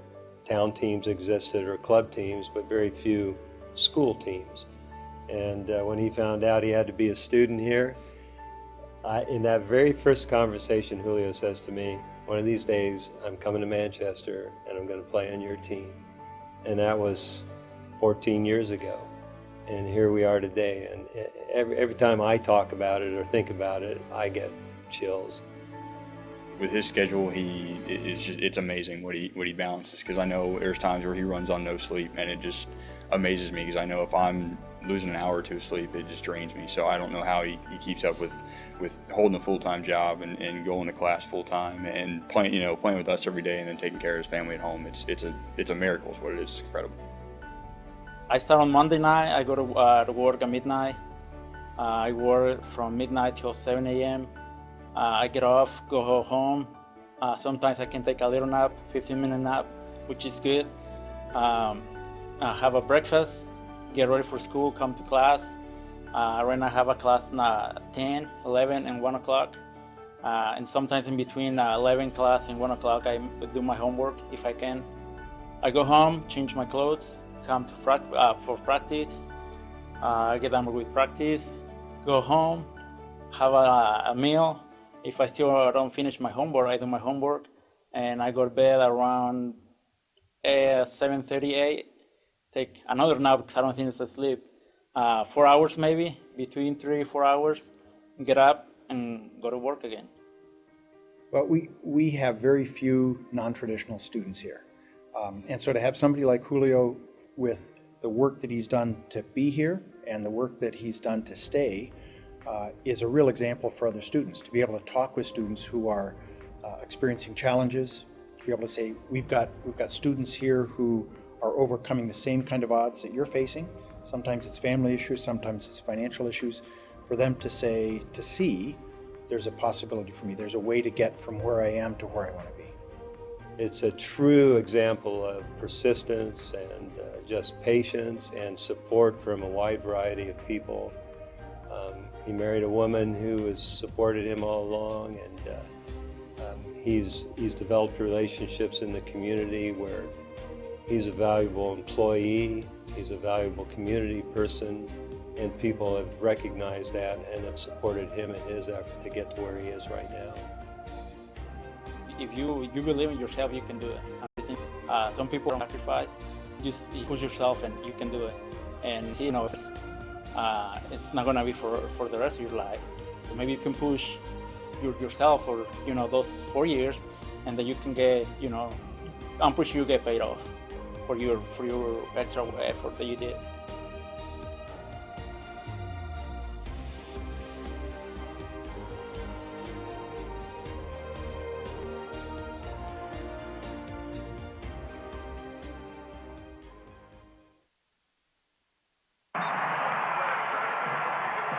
town teams existed or club teams, but very few school teams. And when he found out he had to be a student here, in that very first conversation, Julio says to me, "One of these days, I'm coming to Manchester and I'm going to play on your team." And that was 14 years ago. And here we are today. And every time I talk about it or think about it, I get chills. With his schedule, it's amazing what he balances, because I know there's times where he runs on no sleep, and it just amazes me, because I know if I'm losing an hour or two of sleep, it just drains me. So I don't know how he keeps up with holding a full-time job and going to class full-time and playing with us every day and then taking care of his family at home. It's a miracle is what it is. It's incredible. I start on Monday night. I go to work at midnight. I work from midnight till 7 a.m. I get off, go home. Sometimes I can take a little nap, 15-minute nap, which is good. I have a breakfast, get ready for school, come to class. Right now I have a class at 10, 11, and 1 o'clock. And sometimes in between 11 class and 1 o'clock, I do my homework if I can. I go home, change my clothes, come to for practice. I get done with practice, go home, have a meal. If I still don't finish my homework, I do my homework, and I go to bed around 7:38. Take another nap because I don't think it's asleep. 4 hours maybe, between 3 and 4 hours. Get up and go to work again. But we have very few non-traditional students here. And so to have somebody like Julio with the work that he's done to be here and the work that he's done to stay is a real example for other students. To be able to talk with students who are experiencing challenges, to be able to say, we've got students here who are overcoming the same kind of odds that you're facing. Sometimes it's family issues, sometimes it's financial issues. For them to say, to see, there's a possibility for me. There's a way to get from where I am to where I want to be. It's a true example of persistence and just patience and support from a wide variety of people. He married a woman who has supported him all along, and he's developed relationships in the community where he's a valuable employee, he's a valuable community person, and people have recognized that and have supported him in his effort to get to where he is right now. If you believe in yourself, you can do it. I think some people don't sacrifice. Just push yourself and you can do it. And it's not gonna be for the rest of your life. So maybe you can push yourself for those 4 years, and then you can get I'm pretty sure you get paid off for your extra effort that you did.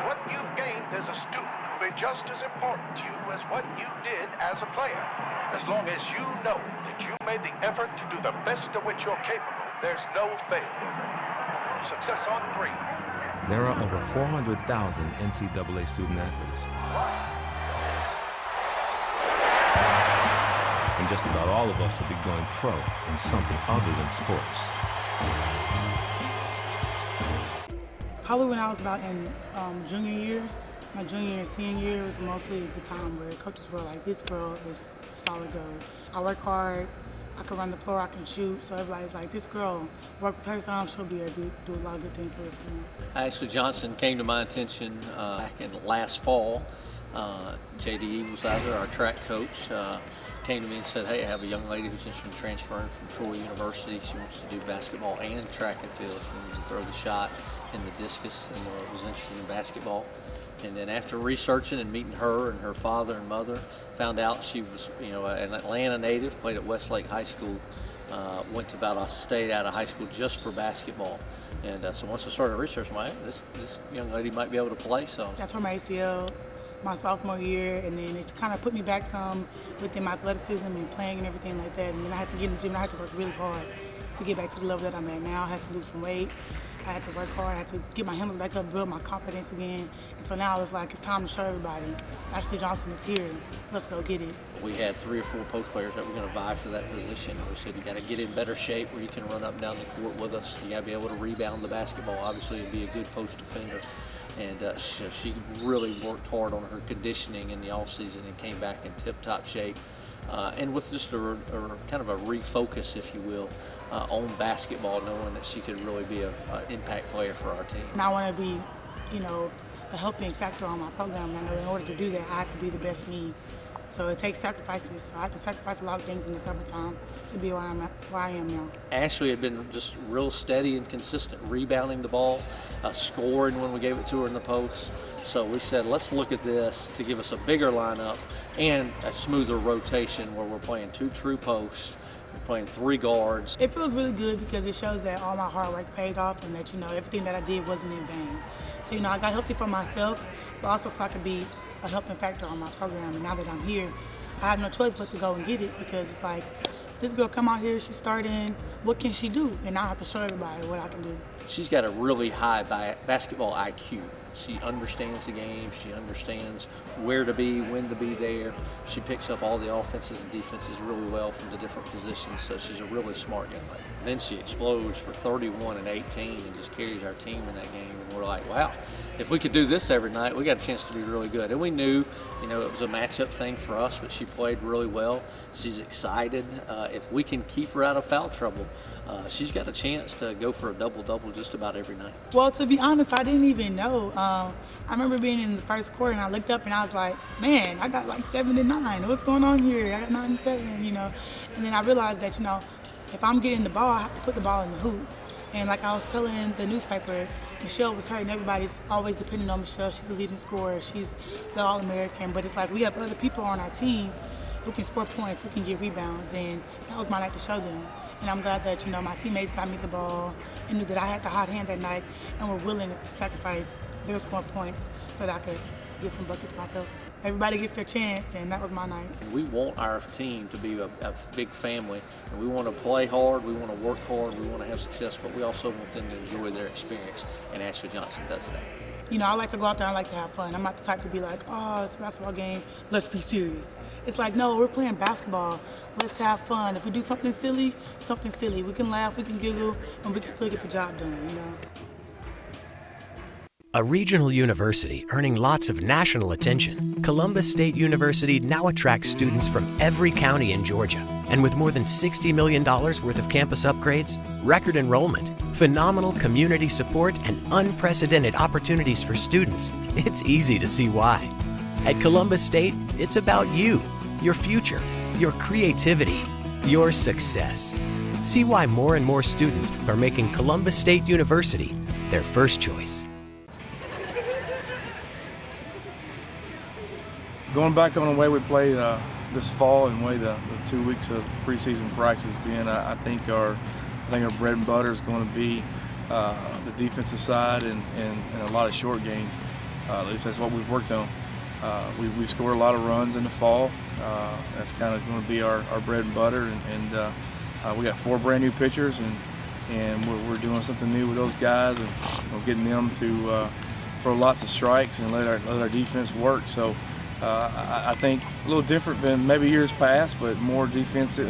What you've gained as a student will be just as important to you as what you did as a player. As long as you know that you made the effort to do the best of which you're capable, there's no failure. Success on 3. There are over 400,000 NCAA student athletes. And just about all of us will be going pro in something other than sports. Probably when I was about in junior year, my junior and senior year was mostly the time where coaches were like, this girl is solid gold. I work hard, I can run the floor, I can shoot, so everybody's like, this girl, work with her some, she'll be able to do a lot of good things with her. Ashley Johnson came to my attention back in last fall. JDE was out there, our track coach, came to me and said, hey, I have a young lady who's interested in transferring from Troy University. She wants to do basketball and track and field. She wanted to throw the shot and the discus, and was interested in basketball. And then after researching and meeting her and her father and mother, found out she was, an Atlanta native, played at Westlake High School, went to stayed out of high school just for basketball. And so once I started researching, I'm like, this young lady might be able to play. So I tore my ACL my sophomore year, and then it kind of put me back some within my athleticism and playing and everything like that. And then I had to get in the gym, and I had to work really hard to get back to the level that I'm at now. I had to lose some weight. I had to work hard, I had to get my helmets back up, build my confidence again. And so now it's like, it's time to show everybody, Ashley Johnson is here, let's go get it. We had 3 or 4 post players that were going to vie for that position. We said, you got to get in better shape where you can run up and down the court with us. You got to be able to rebound the basketball, obviously, and be a good post defender. And she really worked hard on her conditioning in the offseason and came back in tip-top shape. And with just a kind of a refocus, if you will, on basketball, knowing that she could really be an impact player for our team. And I want to be, a helping factor on my program. I know in order to do that, I have to be the best me So it takes sacrifices. So I have to sacrifice a lot of things in the summertime to be where I am now. Ashley had been just real steady and consistent, rebounding the ball, scoring when we gave it to her in the post. So we said, let's look at this to give us a bigger lineup and a smoother rotation where we're playing 2 true posts, we're playing 3 guards. It feels really good because it shows that all my hard work paid off and that, everything that I did wasn't in vain. So, I got healthy for myself, but also so I could be a helping factor on my program. And now that I'm here, I have no choice but to go and get it because it's like, this girl come out here, she's starting, what can she do? And I have to show everybody what I can do. She's got a really high basketball IQ. She understands the game. She understands where to be, when to be there. She picks up all the offenses and defenses really well from the different positions, so she's a really smart young lady. Then she explodes for 31 and 18 and just carries our team in that game, and we're like, wow, if we could do this every night, we got a chance to be really good. And we knew, it was a matchup thing for us, but she played really well. She's excited. If we can keep her out of foul trouble, she's got a chance to go for a double-double just about every night. Well, to be honest, I didn't even know. I remember being in the first quarter and I looked up and I was like, man, I got like 7 and 9. What's going on here? I got 9 and 7, And then I realized that, if I'm getting the ball, I have to put the ball in the hoop. And like I was telling the newspaper, Michelle was hurt and everybody's always depending on Michelle. She's the leading scorer. She's the All-American. But it's like we have other people on our team who can score points, who can get rebounds. And that was my night to show them. And I'm glad that, my teammates got me the ball and knew that I had the hot hand that night and were willing to sacrifice their score points so that I could get some buckets myself. Everybody gets their chance, and that was my night. We want our team to be a big family, and we want to play hard, we want to work hard, we want to have success, but we also want them to enjoy their experience, and Ashley Johnson does that. I like to go out there and I like to have fun. I'm not the type to be like, oh, it's a basketball game, let's be serious. It's like, no, we're playing basketball. Let's have fun. If we do something silly, we can laugh, we can giggle, and we can still get the job done, A regional university earning lots of national attention, Columbus State University now attracts students from every county in Georgia. And with more than $60 million worth of campus upgrades, record enrollment, phenomenal community support, and unprecedented opportunities for students, it's easy to see why. At Columbus State, it's about you, your future, your creativity, your success. See why more and more students are making Columbus State University their first choice. Going back on the way we played this fall and the way the 2 weeks of preseason practice being, I think our bread and butter is going to be the defensive side and a lot of short game. At least that's what we've worked on. We scored a lot of runs in the fall. That's kind of going to be our bread and butter, and we got 4 brand new pitchers, and we're doing something new with those guys, and we're getting them to throw lots of strikes and let our defense work. So I think a little different than maybe years past, but more defensive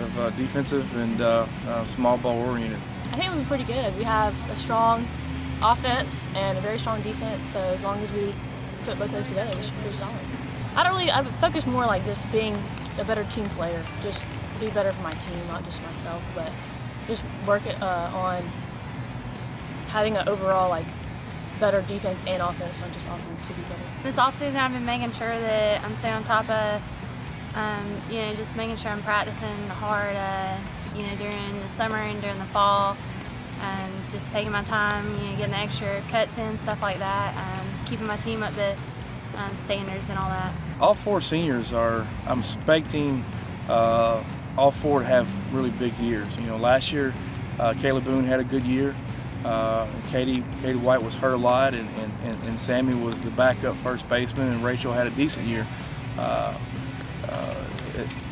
and small ball oriented. I think we'll be pretty good. We have a strong offense and a very strong defense, so as long as we put both those together, we should be pretty solid. I focus more like just being a better team player, just be better for my team, not just myself, but just work on having an overall better defense and offense, not just offense, to be better. This offseason, I've been making sure that I'm staying on top of, just making sure I'm practicing hard, during the summer and during the fall. Just taking my time, getting the extra cuts in, stuff like that, keeping my team up to standards and all that. All 4 seniors I'm expecting all 4 to have really big years. Last year, Kayla Boone had a good year. Katie White was hurt a lot, and Sammy was the backup first baseman, and Rachel had a decent year.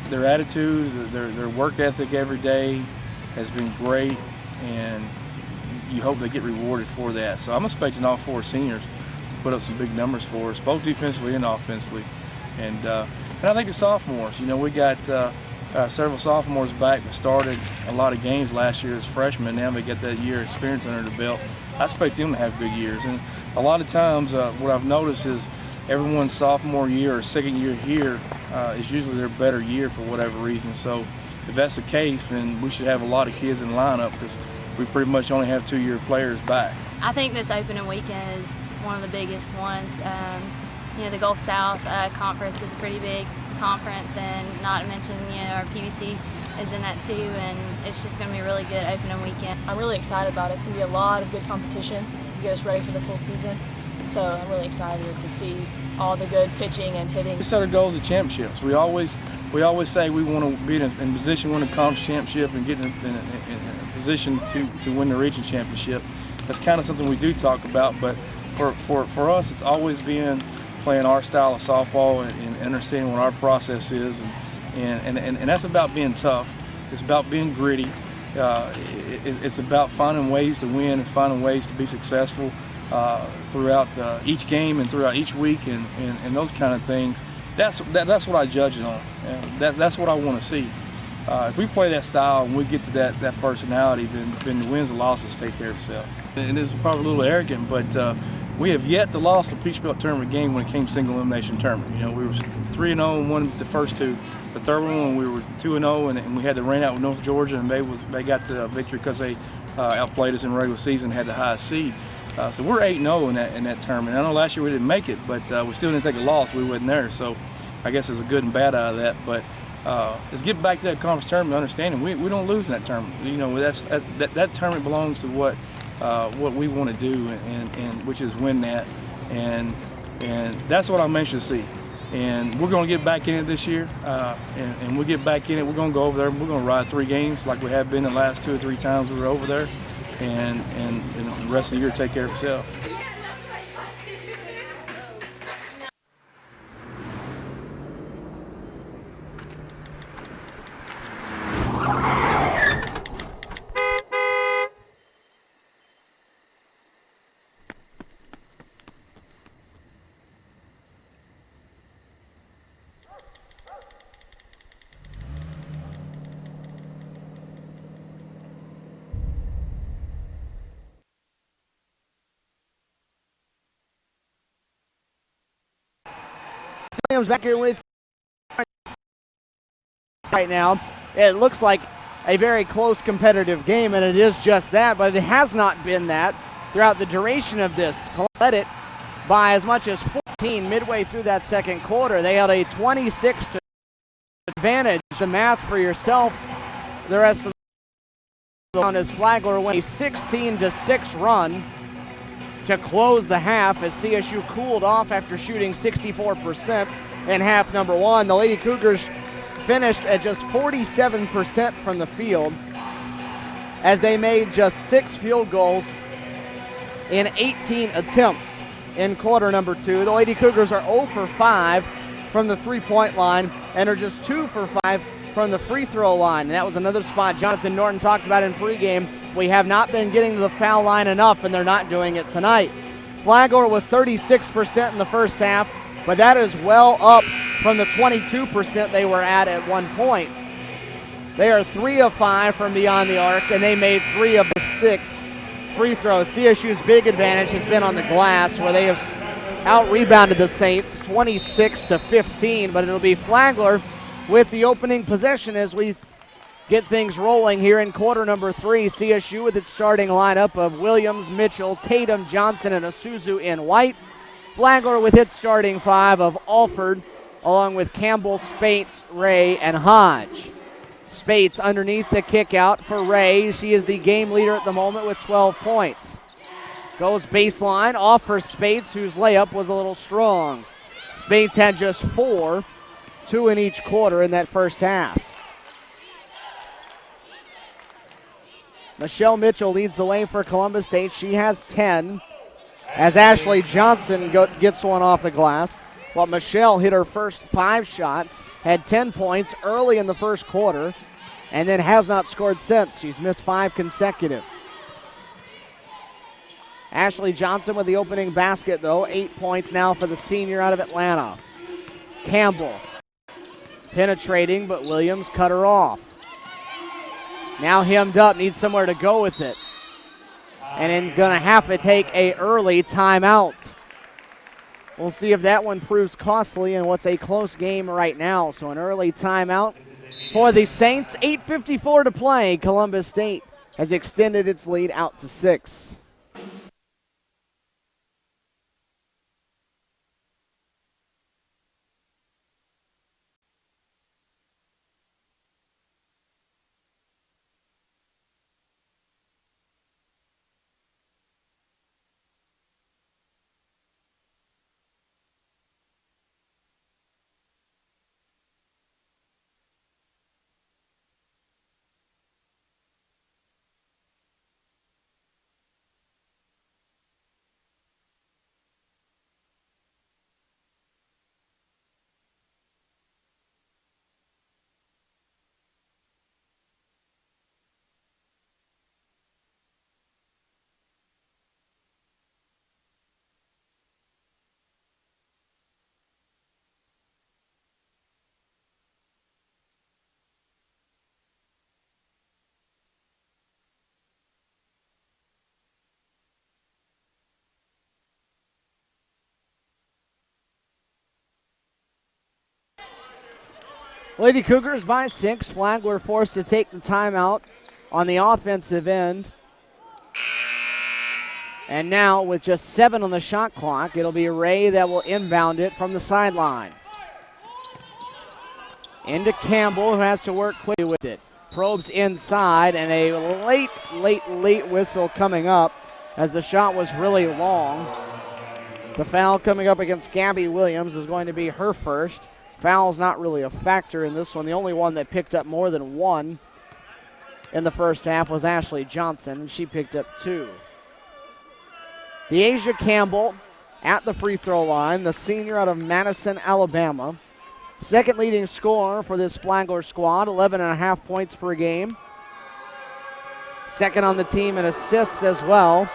Their attitude, their work ethic every day has been great, and you hope they get rewarded for that. So I'm expecting all 4 seniors to put up some big numbers for us, both defensively and offensively. And I think the sophomores, we got several sophomores back that started a lot of games last year as freshmen. Now they get that year experience under the belt. I expect them to have good years. And a lot of times what I've noticed is everyone's sophomore year or second year here is usually their better year for whatever reason. So if that's the case, then we should have a lot of kids in the lineup because we pretty much only have 2-year players back. I think this opening weekend is one of the biggest ones. The Gulf South Conference is a pretty big conference, and not to mention, our PBC is in that too, and it's just going to be a really good opening weekend. I'm really excited about it. It's going to be a lot of good competition to get us ready for the full season. So I'm really excited to see all the good pitching and hitting. We set our goals at championships. We always say we want to be in position to win a conference championship and get in a position to win the region championship. That's kind of something we do talk about, but for us, it's always been playing our style of softball and understanding what our process is, and that's about being tough. It's about being gritty. It's about finding ways to win and finding ways to be successful throughout each game and throughout each week, and those kind of things. That's what I judge it on. That's what I want to see. If we play that style and we get to that personality, then the wins and losses take care of itself. And this is probably a little arrogant, but we have yet to lose a Peach Belt tournament game when it came single elimination tournament. We were 3-0 and won the first two. The third one, we were 2-0, and we had the rain out with North Georgia, and they got the victory because they outplayed us in the regular season, had the highest seed. So we're 8-0 in that tournament. I know last year we didn't make it, but we still didn't take a loss. We wasn't there, so I guess there's a good and bad out of that. But let's get back to that conference tournament, understanding we don't lose in that tournament. That tournament belongs to what we want to do, and which is win that, and that's what I'm anxious to see. And we're going to get back in it this year, and we'll get back in it. We're going to go over there. We're going to ride 3 games like we have been the last 2 or 3 times we were over there, and the rest of the year take care of itself. Williams back here with right now. It looks like a very close competitive game, and it is just that, but it has not been that throughout the duration of this. Columbus led it by as much as 14 midway through that second quarter. They had a 26 to advantage. The math for yourself. The rest of the round as Flagler went a 16-6 run to close the half as CSU cooled off after shooting 64% in half number 1. The Lady Cougars finished at just 47% from the field as they made just 6 field goals in 18 attempts in quarter number 2. The Lady Cougars are 0 for 5 from the three-point line and are just 2 for 5 from the free throw line. And that was another spot Jonathan Norton talked about in pregame. We have not been getting to the foul line enough, and they're not doing it tonight. Flagler was 36% in the first half, but that is well up from the 22% they were at one point. They are 3 of 5 from beyond the arc, and they made 3 of the 6 free throws. CSU's big advantage has been on the glass, where they have out-rebounded the Saints 26-15, but it'll be Flagler with the opening possession as we get things rolling here in quarter number 3. CSU with its starting lineup of Williams, Mitchell, Tatum, Johnson, and Isuzu in white. Flagler with its starting 5 of Alford, along with Campbell, Spates, Ray, and Hodge. Spates underneath the kick out for Ray. She is the game leader at the moment with 12 points. Goes baseline, off for Spates, whose layup was a little strong. Spates had just 4, 2 in each quarter in that first half. Michelle Mitchell leads the way for Columbus State. She has 10 as Ashley Johnson gets one off the glass. While Michelle hit her first 5 shots, had 10 points early in the first quarter, and then has not scored since. She's missed 5 consecutive. Ashley Johnson with the opening basket, though. 8 points now for the senior out of Atlanta. Campbell penetrating, but Williams cut her off. Now hemmed up, needs somewhere to go with it. And he's going to have to take a early timeout. We'll see if that one proves costly in what's a close game right now. So an early timeout for the Saints. 8:54 to play. Columbus State has extended its lead out to 6. Lady Cougars by 6. Flagler forced to take the timeout on the offensive end. And now with just 7 on the shot clock, it'll be Ray that will inbound it from the sideline. Into Campbell, who has to work quickly with it. Probes inside, and a late whistle coming up as the shot was really long. The foul coming up against Gabby Williams is going to be her first. Foul's not really a factor in this one. The only one that picked up more than 1 in the first half was Ashley Johnson, and she picked up 2. Deasia Campbell at the free throw line, the senior out of Madison, Alabama. Second leading scorer for this Flagler squad, 11.5 points per game. Second on the team in assists as well.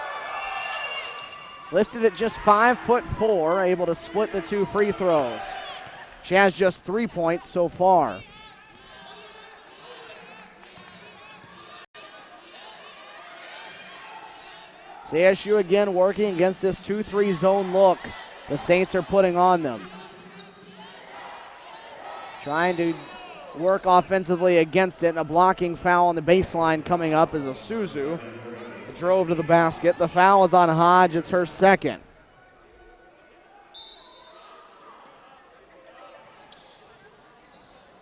Listed at just 5'4", able to split the 2 free throws. She has just 3 points so far. CSU again working against this 2-3 zone look the Saints are putting on them. Trying to work offensively against it, and a blocking foul on the baseline coming up is a Suzu. Drove to the basket. The foul is on Hodge. It's her second.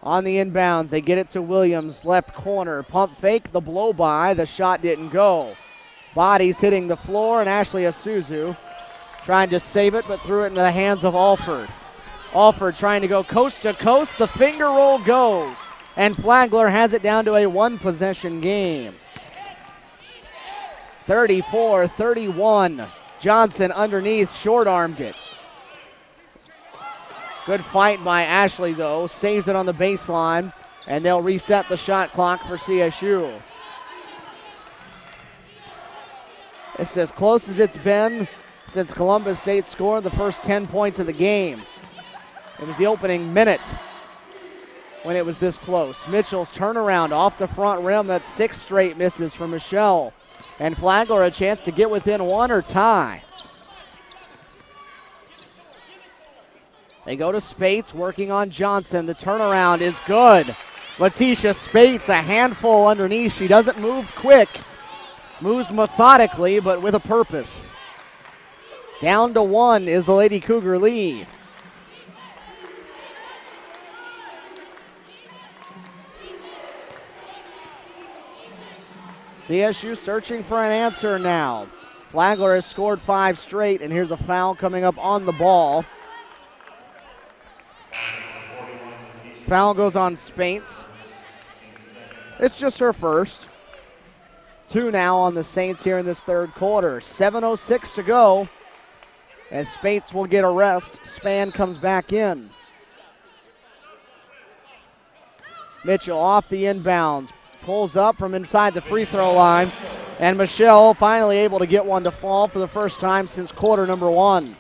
On the inbounds, they get it to Williams, left corner. Pump fake, the blow by. The shot didn't go. Bodies hitting the floor, and Ashley Isuzu trying to save it, but threw it into the hands of Alford. Alford trying to go coast to coast. The finger roll goes, and Flagler has it down to a 1-possession game. 34-31. Johnson underneath, short-armed it. Good fight by Ashley, though. Saves it on the baseline, and they'll reset the shot clock for CSU. It's as close as it's been since Columbus State scored the first 10 points of the game. It was the opening minute when it was this close. Mitchell's turnaround off the front rim. That's 6 straight misses for Michelle. And Flagler a chance to get within 1 or tie. They go to Spates, working on Johnson. The turnaround is good. Letitia Spates, a handful underneath. She doesn't move quick. Moves methodically, but with a purpose. Down to 1 is the Lady Cougar lead. CSU searching for an answer now. Flagler has scored 5 straight, and here's a foul coming up on the ball. Foul goes on Spates. It's just her first. 2 now on the Saints here in this third quarter. 7:06 to go. As Spates will get a rest, Spann comes back in. Mitchell off the inbounds. Pulls up from inside the free throw line. And Michelle finally able to get one to fall for the first time since quarter number 1.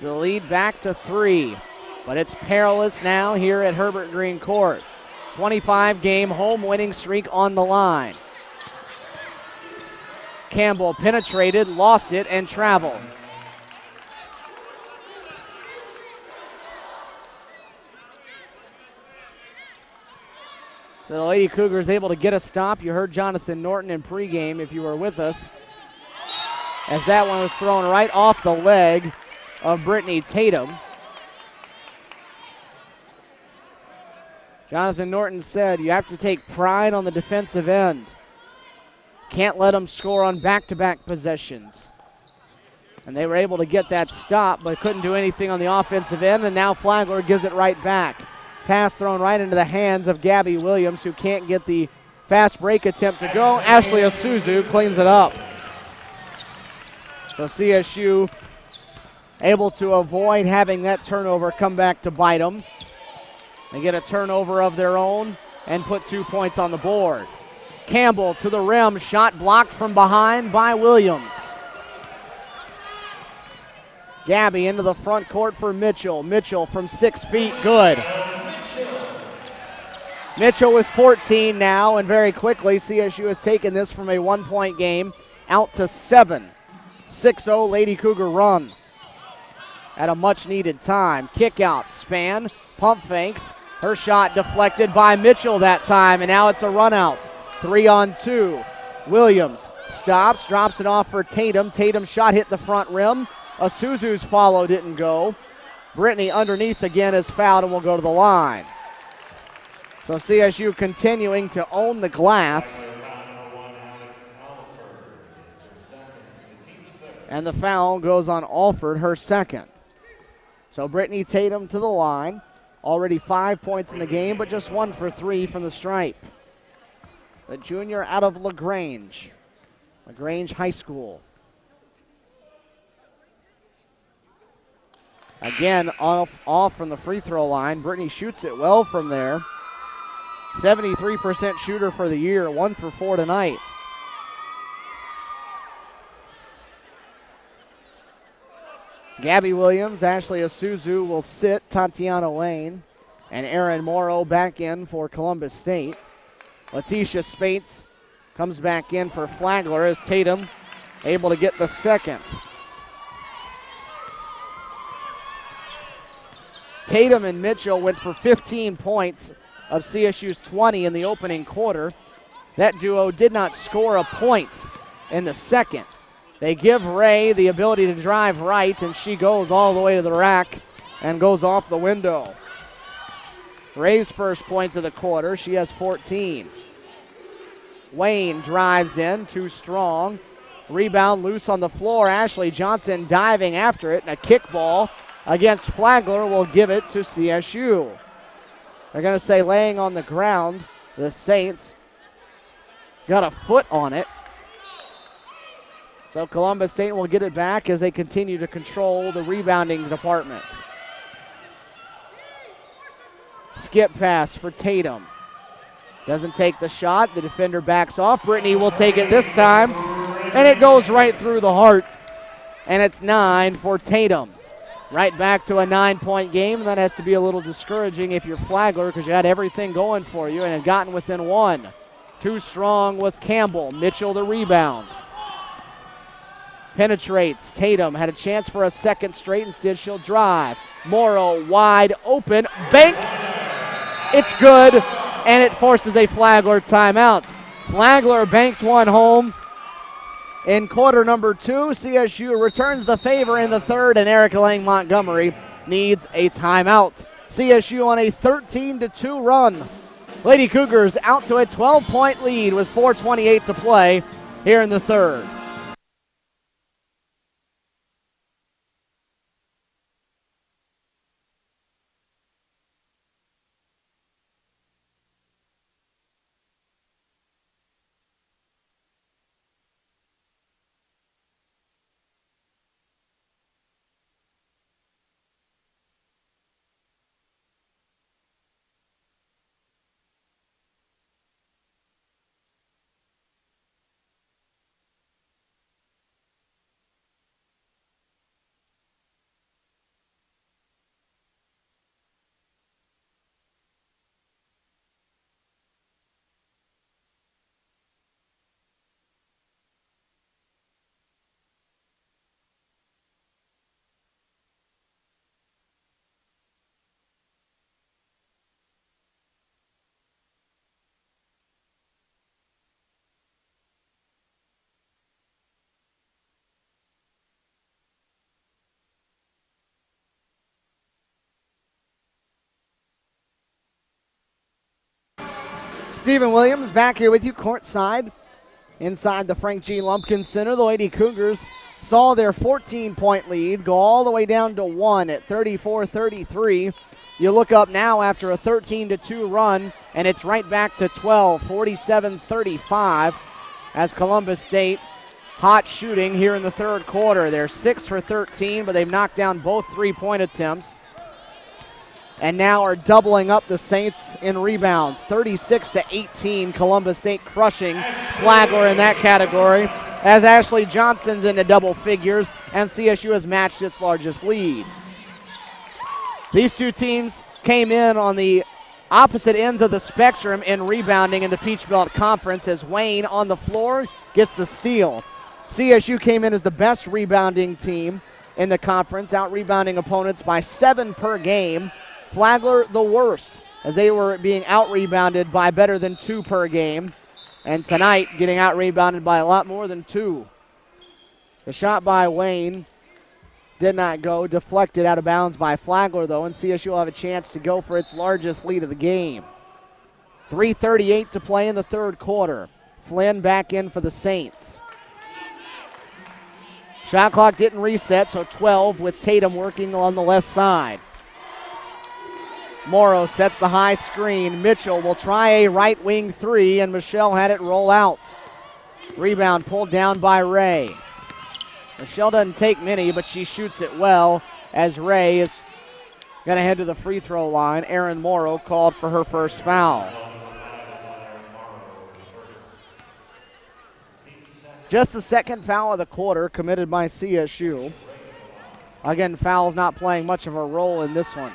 The lead back to 3. But it's perilous now here at Herbert Green Court. 25-game home winning streak on the line. Campbell penetrated, lost it, and traveled. So the Lady Cougars able to get a stop. You heard Jonathan Norton in pregame if you were with us, as that one was thrown right off the leg of Brittany Tatum. Jonathan Norton said you have to take pride on the defensive end. Can't let them score on back-to-back possessions. And they were able to get that stop, but couldn't do anything on the offensive end, and now Flagler gives it right back. Pass thrown right into the hands of Gabby Williams, who can't get the fast break attempt to go. Ashley Isuzu cleans it up. So CSU able to avoid having that turnover come back to bite them. They get a turnover of their own and put 2 points on the board. Campbell to the rim, shot blocked from behind by Williams. Gabby into the front court for Mitchell. Mitchell from 6 feet, good. Mitchell with 14 now, and very quickly CSU has taken this from a 1-point game out to 7. 6-0 Lady Cougar run. at a much-needed time. Kick out, Span, pump fakes. Her shot deflected by Mitchell that time, and now it's a run out. 3-on-2. Williams stops, drops it off for Tatum. Tatum's shot hit the front rim. Isuzu's follow didn't go. Brittany underneath again is fouled and will go to the line. So CSU continuing to own the glass. And the foul goes on Alford, her second. So Brittany Tatum to the line. Already 5 points in the game, but just 1 for 3 from the stripe. The junior out of LaGrange High School. Again, off from the free throw line. Brittany shoots it well from there. 73% shooter for the year, 1 for 4 tonight. Gabby Williams, Ashley Isuzu will sit. Tatiana Wayne and Erin Morrow back in for Columbus State. Letitia Spates comes back in for Flagler as Tatum able to get the second. Tatum and Mitchell went for 15 points of CSU's 20 in the opening quarter. That duo did not score a point in the second. They give Ray the ability to drive right, and she goes all the way to the rack and goes off the window. Ray's first points of the quarter. She has 14. Wayne drives in, too strong. Rebound loose on the floor. Ashley Johnson diving after it, and a kickball against Flagler will give it to CSU. They're going to say laying on the ground. The Saints got a foot on it. So Columbus State will get it back as they continue to control the rebounding department. Skip pass for Tatum. Doesn't take the shot. The defender backs off. Brittany will take it this time, and it goes right through the heart. And it's 9 for Tatum. Right back to a 9-point game. That has to be a little discouraging if you're Flagler because you had everything going for you and had gotten within 1. Too strong was Campbell. Mitchell the rebound. Penetrates. Tatum had a chance for a second straight. Instead, she'll drive. Morrow wide open. Bank. It's good, and it forces a Flagler timeout. Flagler banked one home in quarter number 2. CSU returns the favor in the third, and Erica Lang Montgomery needs a timeout. CSU on a 13-2 run. Lady Cougars out to a 12-point lead with 4:28 to play here in the third. Stephen Williams back here with you courtside inside the Frank G. Lumpkin Center. The Lady Cougars saw their 14-point lead go all the way down to 1 at 34-33. You look up now after a 13-2 run, and it's right back to 12, 47-35 as Columbus State hot shooting here in the third quarter. They're 6 for 13, but they've knocked down both three-point attempts. And now are doubling up the Saints in rebounds. 36-18, Columbus State crushing Flagler in that category as Ashley Johnson's into double figures and CSU has matched its largest lead. These two teams came in on the opposite ends of the spectrum in rebounding in the Peach Belt Conference as Wayne on the floor gets the steal. CSU came in as the best rebounding team in the conference, out-rebounding opponents by 7 per game. Flagler the worst, as they were being out-rebounded by better than 2 per game. And tonight, getting out-rebounded by a lot more than 2. The shot by Wayne did not go, deflected out of bounds by Flagler, though, and CSU will have a chance to go for its largest lead of the game. 3:38 to play in the third quarter. Flynn back in for the Saints. Shot clock didn't reset, so 12 with Tatum working on the left side. Morrow sets the high screen. Mitchell will try a right wing 3, and Michelle had it roll out. Rebound pulled down by Ray. Michelle doesn't take many, but she shoots it well, as Ray is going to head to the free throw line. Erin Morrow called for her first foul. Just the second foul of the quarter committed by CSU. Again, fouls not playing much of a role in this one.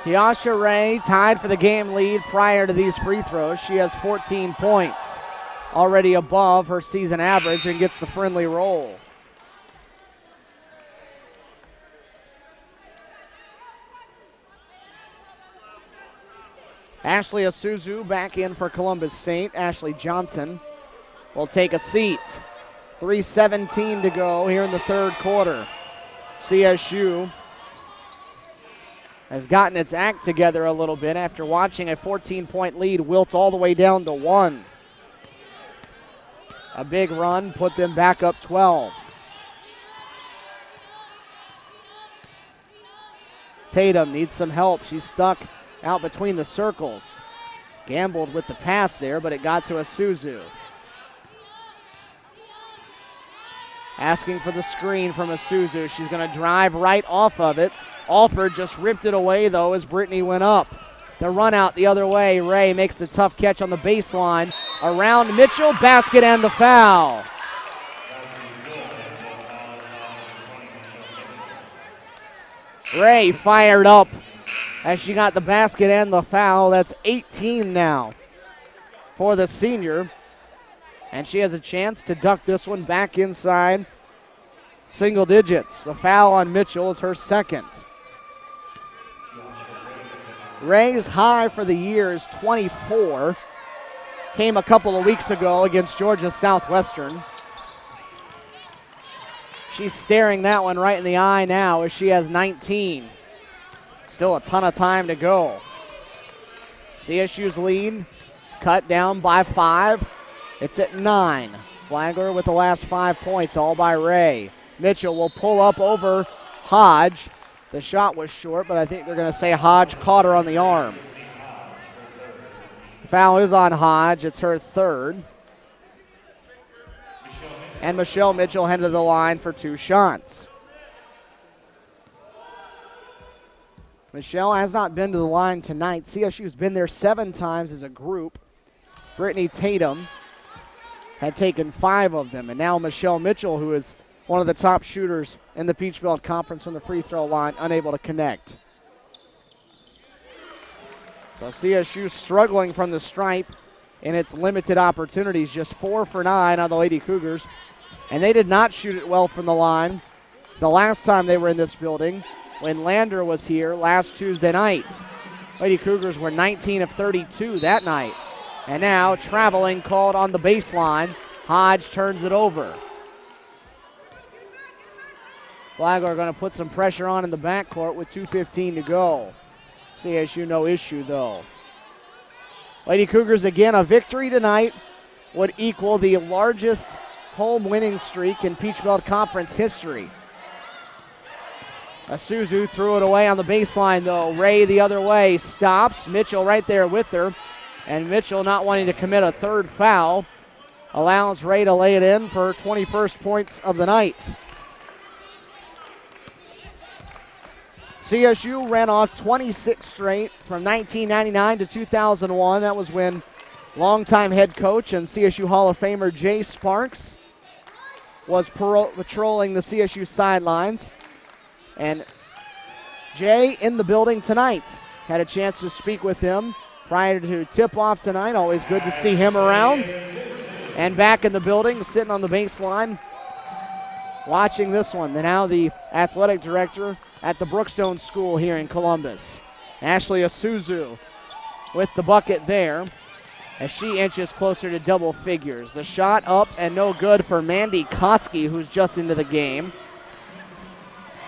Tiasha Ray tied for the game lead prior to these free throws. She has 14 points, already above her season average, and gets the friendly roll. Ashley Isuzu back in for Columbus State. Ashley Johnson will take a seat. 3:17 to go here in the third quarter. CSU has gotten its act together a little bit after watching a 14-point lead wilt all the way down to 1. A big run put them back up 12. Tatum needs some help. She's stuck out between the circles. Gambled with the pass there, but it got to Isuzu. Asking for the screen from Isuzu. She's going to drive right off of it. Alford just ripped it away, though, as Brittany went up. The run out the other way. Ray makes the tough catch on the baseline. Around Mitchell, basket and the foul. Ray fired up as she got the basket and the foul. That's 18 now for the senior. And she has a chance to duck this one back inside single digits. The foul on Mitchell is her second. Ray's high for the year is 24. Came a couple of weeks ago against Georgia Southwestern. She's staring that one right in the eye now as she has 19. Still a ton of time to go. CSU's lead cut down by 5. It's at 9. Flagler with the last 5 points, all by Ray. Mitchell will pull up over Hodge. The shot was short, but I think they're going to say Hodge caught her on the arm. The foul is on Hodge. It's her third. And Michelle Mitchell headed to the line for 2 shots. Michelle has not been to the line tonight. CSU's been there 7 times as a group. Brittany Tatum had taken 5 of them. And now Michelle Mitchell, who is one of the top shooters in the Peach Belt Conference from the free throw line, unable to connect. So CSU struggling from the stripe in its limited opportunities, just 4 for 9 on the Lady Cougars. And they did not shoot it well from the line the last time they were in this building when Lander was here last Tuesday night. Lady Cougars were 19 of 32 that night. And now traveling called on the baseline. Hodge turns it over. Flagler going to put some pressure on in the backcourt with 2:15 to go. CSU no issue though. Lady Cougars again, a victory tonight would equal the largest home winning streak in Peach Belt Conference history. Isuzu threw it away on the baseline though. Ray the other way, stops. Mitchell right there with her. And Mitchell, not wanting to commit a third foul, allows Ray to lay it in for her 21st points of the night. CSU ran off 26 straight from 1999 to 2001. That was when longtime head coach and CSU Hall of Famer Jay Sparks was patrolling the CSU sidelines. And Jay in the building tonight. Had a chance to speak with him prior to tip-off tonight. Always good to see him around. And back in the building, sitting on the baseline, watching this one. Now the athletic director at the Brookstone School here in Columbus. Ashley Isuzu with the bucket there as she inches closer to double figures. The shot up and no good for Mandy Koski, who's just into the game.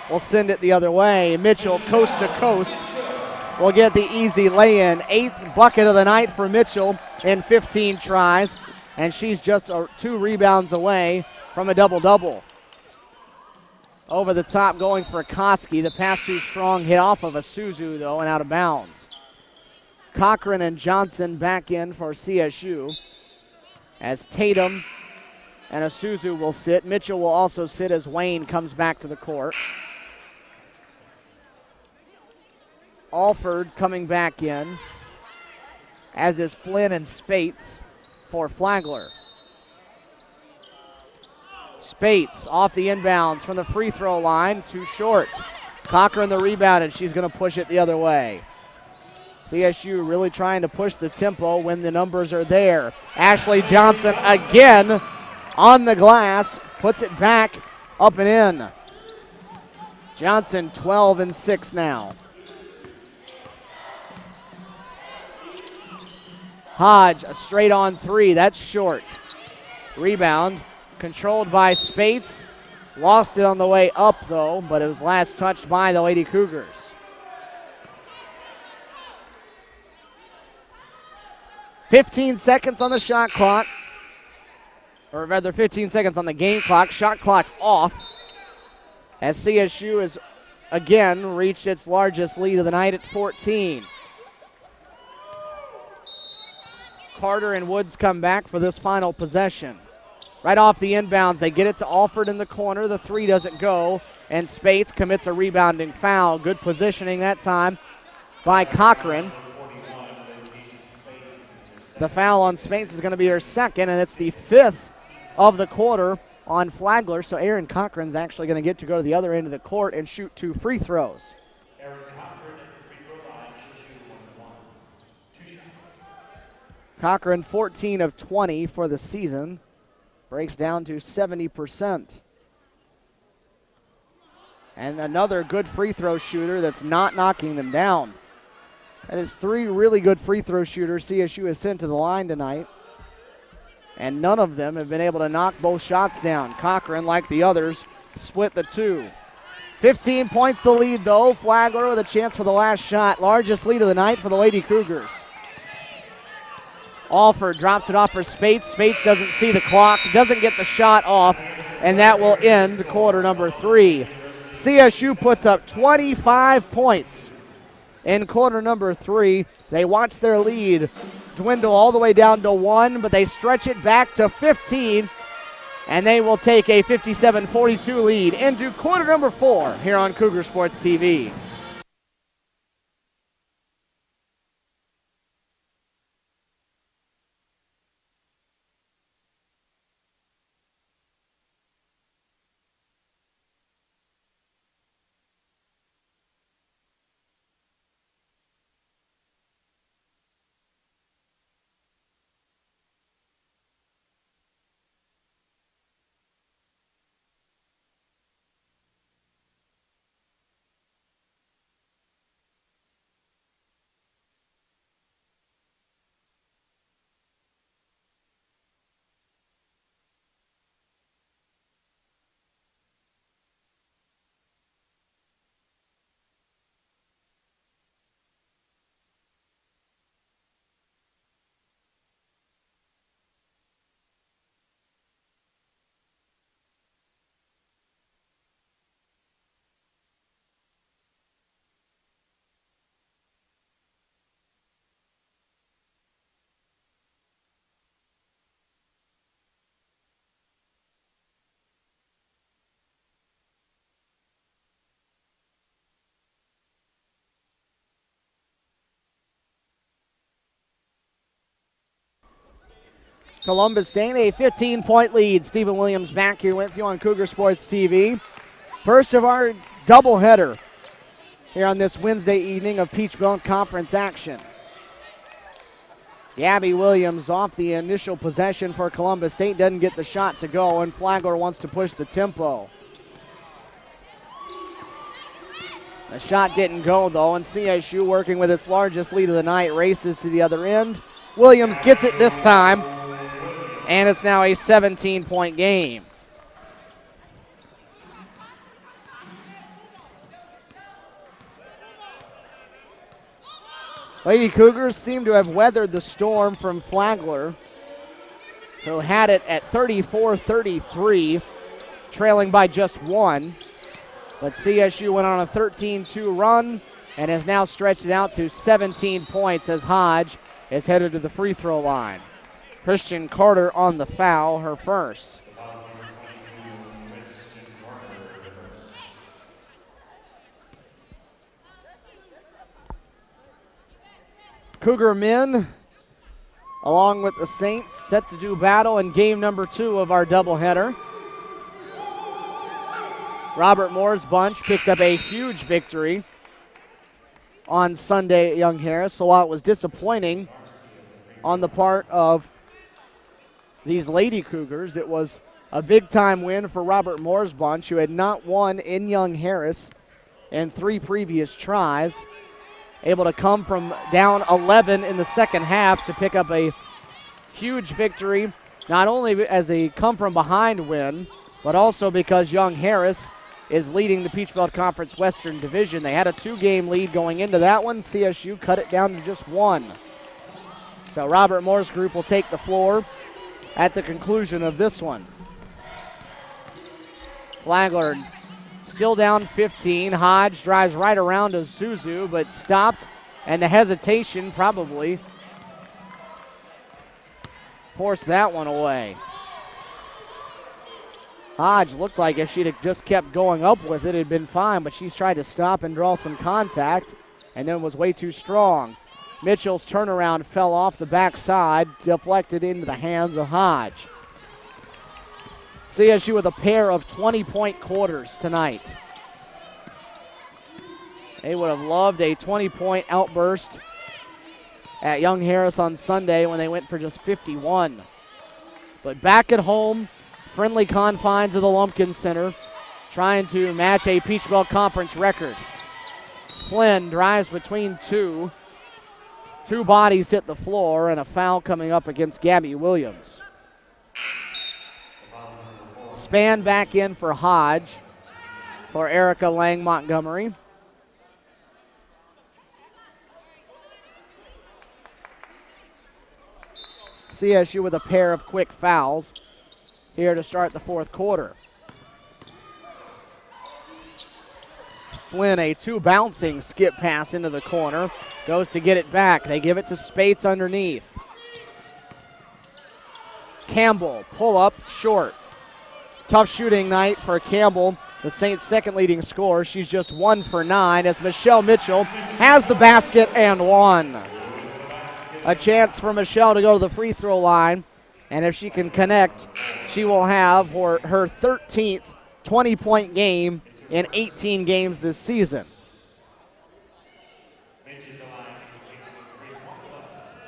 We'll send it the other way. Mitchell, coast to coast, will get the easy lay-in. 8th bucket of the night for Mitchell in 15 tries, and she's just 2 rebounds away from a double-double. Over the top going for Koski. The pass too strong, hit off of Isuzu, though, and out of bounds. Cochran and Johnson back in for CSU as Tatum and Isuzu will sit. Mitchell will also sit as Wayne comes back to the court. Alford coming back in, as is Flynn and Spates for Flagler. Spates off the inbounds from the free throw line, too short. Cochran the rebound, and she's going to push it the other way. CSU really trying to push the tempo when the numbers are there. Ashley Johnson again on the glass, puts it back up and in. Johnson 12 and 6 now. Hodge, a straight on 3, that's short. Rebound controlled by Spates. Lost it on the way up though, but it was last touched by the Lady Cougars. "15 seconds on the shot clock, or rather 15 seconds on the game clock. Shot clock off as CSU has again reached its largest lead of the night at 14. Carter and Woods come back for this final possession. Right off the inbounds, they get it to Alford in the corner. The 3 doesn't go, and Spates commits a rebounding foul. Good positioning that time by Cochran. The foul on Spates is going to be her second, and it's the 5th of the quarter on Flagler. So Aaron Cochran's actually going to get to go to the other end of the court and shoot 2 free throws. Aaron Cochran at the free throw line, she'll shoot 1-1. 2 shots. Cochran 14 of 20 for the season. Breaks down to 70%. And another good free throw shooter that's not knocking them down. That is 3 really good free throw shooters CSU has sent to the line tonight. And none of them have been able to knock both shots down. Cochran, like the others, split the 2. 15 points the lead, though. Flagler with a chance for the last shot. Largest lead of the night for the Lady Cougars. Alford drops it off for Spates. Spates doesn't see the clock, doesn't get the shot off, and that will end quarter number 3. CSU puts up 25 points in quarter number 3. They watch their lead dwindle all the way down to 1, but they stretch it back to 15, and they will take a 57-42 lead into quarter number 4 here on Cougar Sports TV. Columbus State, a 15-point lead. Stephen Williams back here with you on Cougar Sports TV. First of our doubleheader here on this Wednesday evening of Peach Belt Conference action. Gabby Williams off the initial possession for Columbus State, doesn't get the shot to go, and Flagler wants to push the tempo. The shot didn't go, though, and CSU, working with its largest lead of the night, races to the other end. Williams gets it this time, and it's now a 17-point game. Lady Cougars seem to have weathered the storm from Flagler, who had it at 34-33, trailing by just one. But CSU went on a 13-2 run and has now stretched it out to 17 points as Hodge is headed to the free throw line. Christian Carter on the foul, her first. Cougar men, along with the Saints, set to do battle in game number 2 of our doubleheader. Robert Moore's bunch picked up a huge victory on Sunday at Young Harris, so while it was disappointing on the part of these Lady Cougars, it was a big-time win for Robert Moore's bunch, who had not won in Young Harris in 3 previous tries. Able to come from down 11 in the second half to pick up a huge victory, not only as a come-from-behind win, but also because Young Harris is leading the Peach Belt Conference Western Division. They had a 2-game lead going into that one. CSU cut it down to just 1. So Robert Moore's group will take the floor at the conclusion of this one. Flagler still down 15. Hodge drives right around to Zuzu, but stopped, and the hesitation probably forced that one away. Hodge looked like if she'd have just kept going up with it, it'd been fine, but she's tried to stop and draw some contact and then was way too strong. Mitchell's turnaround fell off the backside, deflected into the hands of Hodge. CSU with a pair of 20-point quarters tonight. They would have loved a 20-point outburst at Young Harris on Sunday when they went for just 51. But back at home, friendly confines of the Lumpkin Center, trying to match a Peach Belt Conference record. Flynn drives between two. 2 bodies hit the floor, and a foul coming up against Gabby Williams. Span back in for Hodge for Erica Lang Montgomery. CSU with a pair of quick fouls here to start the 4th quarter. Flynn, a 2-bouncing skip pass into the corner, goes to get it back. They give it to Spates underneath. Campbell, pull up, short. Tough shooting night for Campbell, the Saints' second leading scorer. She's just 1 for 9 as Michelle Mitchell has the basket and 1. A chance for Michelle to go to the free throw line, and if she can connect, she will have her 13th 20-point game in 18 games this season.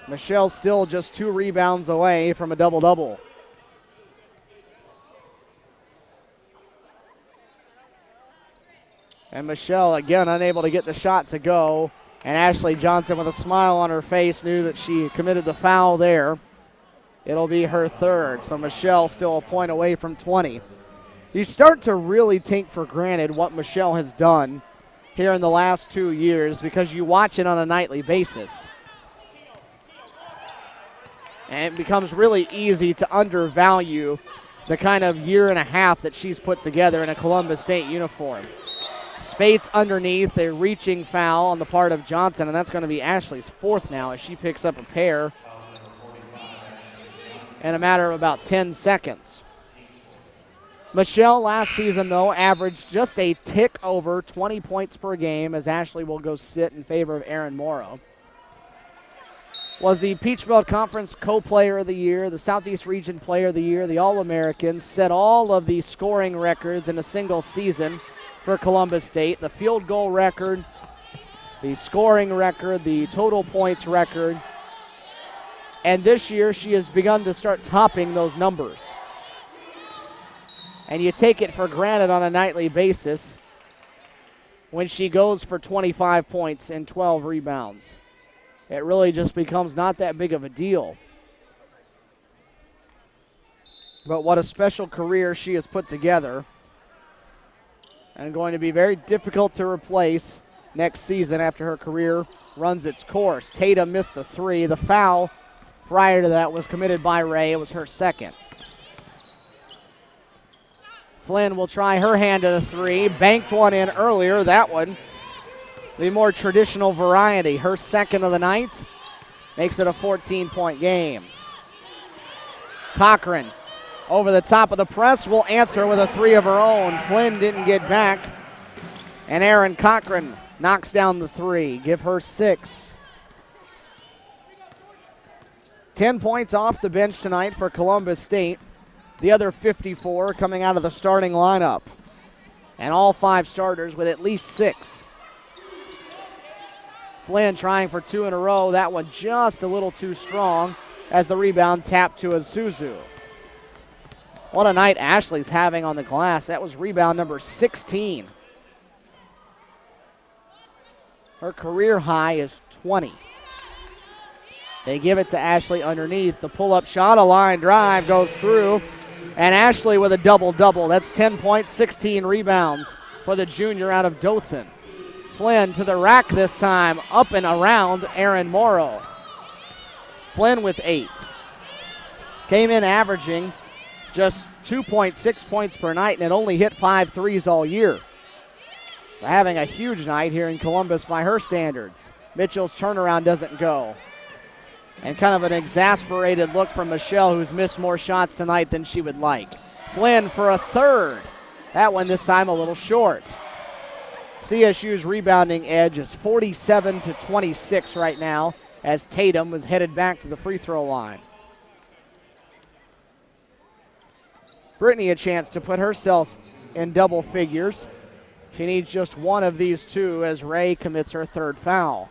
Michelle still just 2 rebounds away from a double-double. And Michelle, again, unable to get the shot to go. And Ashley Johnson, with a smile on her face, knew that she committed the foul there. It'll be her 3rd, so Michelle still a point away from 20. You start to really take for granted what Michelle has done here in the last 2 years because you watch it on a nightly basis. And it becomes really easy to undervalue the kind of year and a half that she's put together in a Columbus State uniform. Spates underneath, a reaching foul on the part of Johnson, and that's going to be Ashley's 4th now as she picks up a pair in a matter of about 10 seconds. Michelle last season, though, averaged just a tick over 20 points per game as Ashley will go sit in favor of Erin Morrow. Was the Peach Belt Conference Co-Player of the Year, the Southeast Region Player of the Year, the All-American, set all of the scoring records in a single season for Columbus State. The field goal record, the scoring record, the total points record. And this year she has begun to start topping those numbers. And you take it for granted on a nightly basis when she goes for 25 points and 12 rebounds. It really just becomes not that big of a deal. But what a special career she has put together, and going to be very difficult to replace next season after her career runs its course. Tatum missed the three. The foul prior to that was committed by Ray. It was her second. Flynn will try her hand at a three. Banked one in earlier. That one, the more traditional variety. Her second of the night makes it a 14-point game. Cochran over the top of the press will answer with a three of her own. Flynn didn't get back, and Aaron Cochran knocks down the three. Give her 6. 10 points off the bench tonight for Columbus State. The other 54 coming out of the starting lineup. And all 5 starters with at least 6. Flynn trying for 2 in a row. That one just a little too strong as the rebound tapped to Isuzu. What a night Ashley's having on the glass. That was rebound number 16. Her career high is 20. They give it to Ashley underneath. The pull-up shot, a line drive goes through. And Ashley with a double-double. That's 10 points, 16 rebounds for the junior out of Dothan. Flynn to the rack this time, up and around Aaron Morrow. Flynn with 8. Came in averaging just 2.6 points per night, and it only hit 5 threes all year. So having a huge night here in Columbus by her standards. Mitchell's turnaround doesn't go. And kind of an exasperated look from Michelle, who's missed more shots tonight than she would like. Flynn for a third. That one this time a little short. CSU's rebounding edge is 47-26 right now, as Tatum was headed back to the free throw line. Brittany a chance to put herself in double figures. She needs just one of these two as Ray commits her third foul.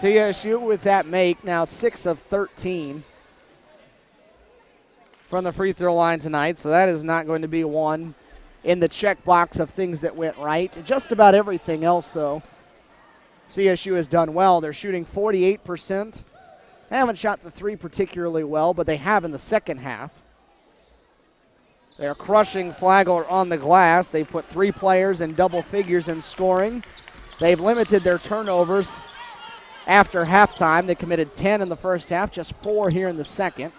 CSU with that make, now 6 of 13 from the free throw line tonight, so that is not going to be one in the checkbox of things that went right. Just about everything else, though, CSU has done well. They're shooting 48%. They haven't shot the three particularly well, but they have in the second half. They're crushing Flagler on the glass. They put 3 players in double figures in scoring. They've limited their turnovers after halftime. They committed 10 in the first half, just 4 here in the second.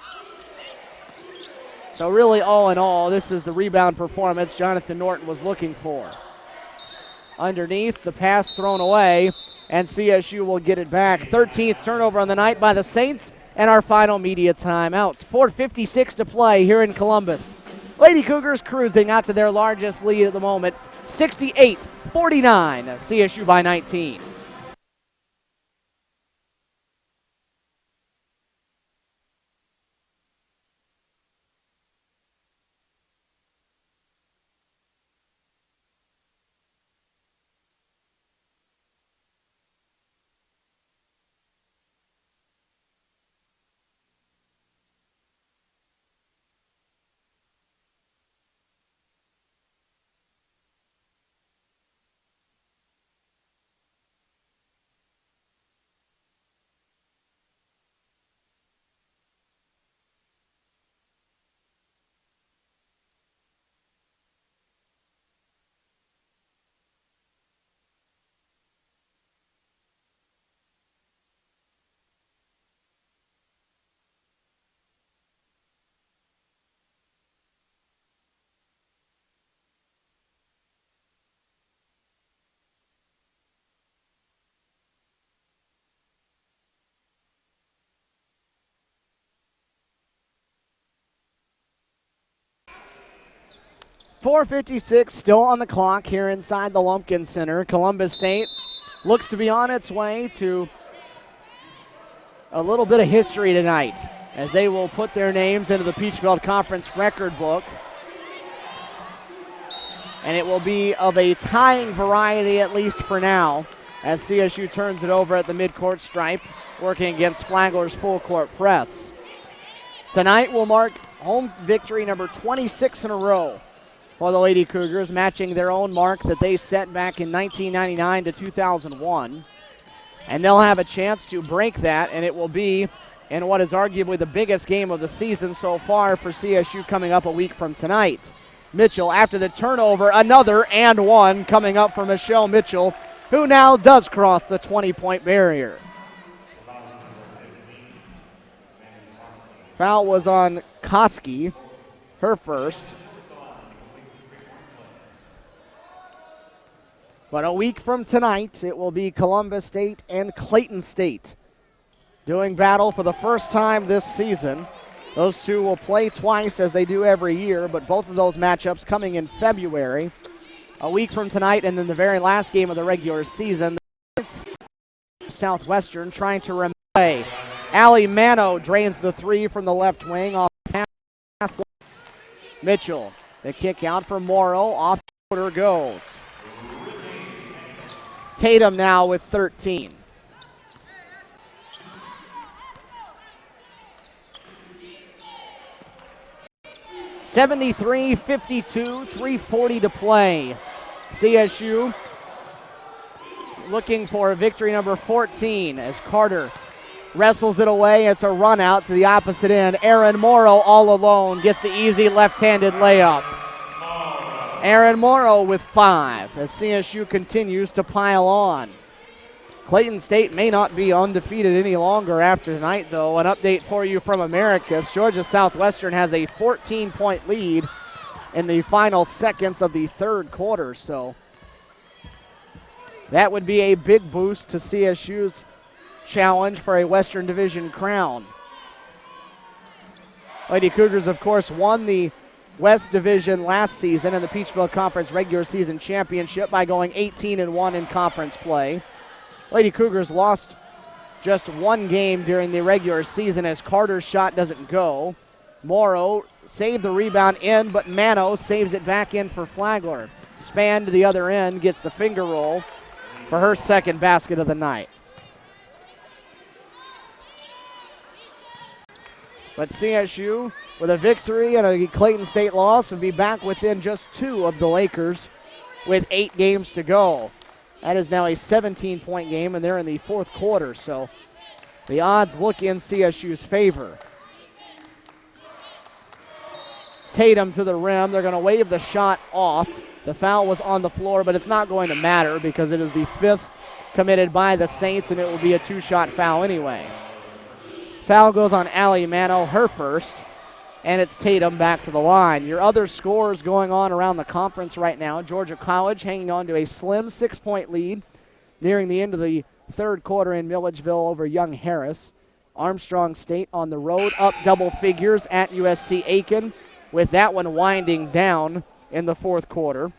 So really, all in all, this is the rebound performance Jonathan Norton was looking for. Underneath, the pass thrown away, and CSU will get it back. 13th turnover on the night by the Saints, and our final media timeout. 4:56 to play here in Columbus. Lady Cougars cruising out to their largest lead at the moment, 68-49, CSU by 19. .456 still on the clock here inside the Lumpkin Center. Columbus State looks to be on its way to a little bit of history tonight, as they will put their names into the Peach Belt Conference record book. And it will be of a tying variety, at least for now. as CSU turns it over at the midcourt stripe, working against Flagler's full court press. Tonight will mark home victory number 26 in a row for the Lady Cougars, matching their own mark that they set back in 1999 to 2001. And they'll have a chance to break that, and it will be in what is arguably the biggest game of the season so far for CSU coming up a week from tonight. Mitchell, after the turnover, another and one coming up for Michelle Mitchell, who now does cross the 20-point barrier. Foul was on Koski, her first. But a week from tonight, it will be Columbus State and Clayton State doing battle for the first time this season. Those two will play twice as they do every year, but both of those matchups coming in February. A week from tonight, and then the very last game of the regular season. Southwestern trying to replay. Allie Mano drains the three from the left wing off pass. Mitchell, the kick out for Morrow. Off quarter goes. Tatum now with 13. (73-52), 3:40 to play. CSU looking for victory number 14 as Carter wrestles it away. It's a run out to the opposite end. Aaron Morrow all alone gets the easy left-handed layup. Aaron Morrow with 5 as CSU continues to pile on. Clayton State may not be undefeated any longer after tonight, though. An update for you from Americus. Georgia Southwestern has a 14-point lead in the final seconds of the third quarter, so that would be a big boost to CSU's challenge for a Western Division crown. Lady Cougars, of course, won the West Division last season in the Peach Belt Conference regular season championship by going 18-1 in conference play. Lady Cougars lost just one game during the regular season as Carter's shot doesn't go. Morrow saved the rebound in, but Mano saves it back in for Flagler. Span to the other end, gets the finger roll for her second basket of the night. But CSU, with a victory and a Clayton State loss, would be back within just 2 of the Lakers with 8 games to go. That is now a 17-point game, and they're in the fourth quarter, so the odds look in CSU's favor. Tatum to the rim. They're going to wave the shot off. The foul was on the floor, but it's not going to matter because it is the 5th committed by the Saints, and it will be a 2-shot foul anyway. Foul goes on Allie Mano, her first, and it's Tatum back to the line. Your other scores going on around the conference right now. Georgia College hanging on to a slim 6-point lead nearing the end of the third quarter in Milledgeville over Young Harris. Armstrong State on the road, up double figures at USC Aiken, with that one winding down in the fourth quarter.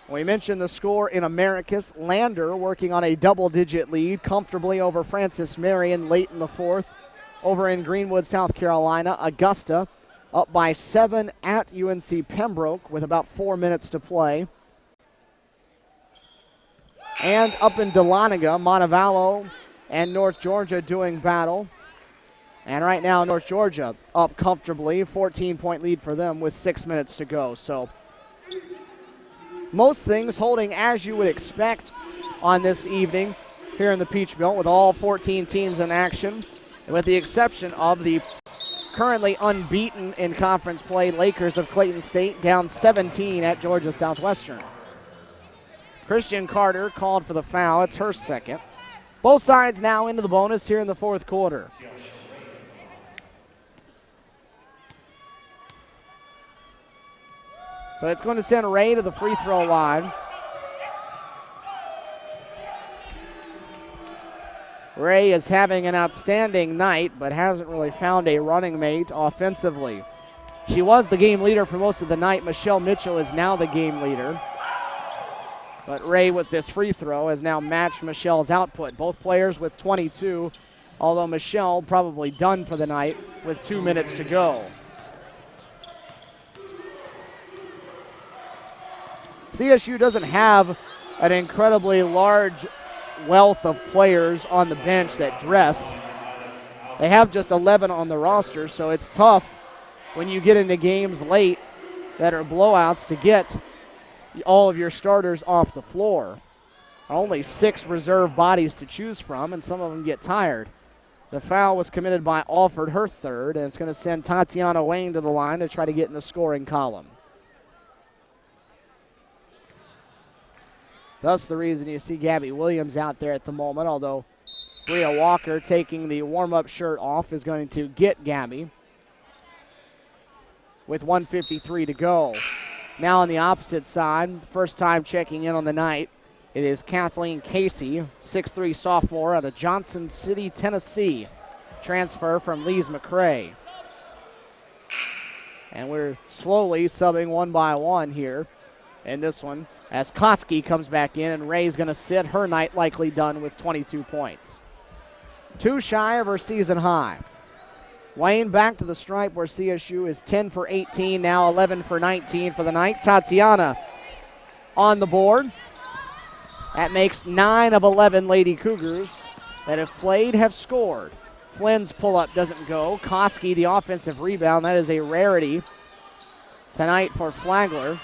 We mentioned the score in Americus. Lander working on a double-digit lead comfortably over Francis Marion late in the fourth. Over in Greenwood, South Carolina, Augusta up by 7 at UNC Pembroke with about 4 minutes to play. And up in Dahlonega, Montevallo and North Georgia doing battle. And right now, North Georgia up comfortably, 14-point lead for them with 6 minutes to go. So most things holding as you would expect on this evening here in the Peach Belt with all 14 teams in action, with the exception of the currently unbeaten in conference play Lakers of Clayton State, down 17 at Georgia Southwestern. Christian Carter called for the foul. It's her second. Both sides now into the bonus here in the fourth quarter. So it's going to send Ray to the free throw line. Ray is having an outstanding night, but hasn't really found a running mate offensively. She was the game leader for most of the night. Michelle Mitchell is now the game leader. But Ray, with this free throw, has now matched Michelle's output. Both players with 22, although Michelle probably done for the night with 2 minutes to go. CSU doesn't have an incredibly large wealth of players on the bench that dress. They have just 11 on the roster, so it's tough when you get into games late that are blowouts to get all of your starters off the floor. Only 6 reserve bodies to choose from, and some of them get tired. The foul was committed by Alford, her third, and it's going to send Tatiana Wayne to the line to try to get in the scoring column. Thus the reason you see Gabby Williams out there at the moment, although Bria Walker taking the warm-up shirt off is going to get Gabby with 1:53 to go. Now on the opposite side, first time checking in on the night, it is Kathleen Casey, 6'3" sophomore out of Johnson City, Tennessee. Transfer from Lees McRae. And we're slowly subbing one by one here in this one as Koski comes back in, and Ray's going to sit. Her night likely done with 22 points. 2 shy of her season high. Wayne back to the stripe where CSU is 10 for 18, now 11 for 19 for the night. Tatiana on the board. That makes 9 of 11 Lady Cougars that have played have scored. Flynn's pull-up doesn't go. Koski, the offensive rebound. That is a rarity tonight for Flagler,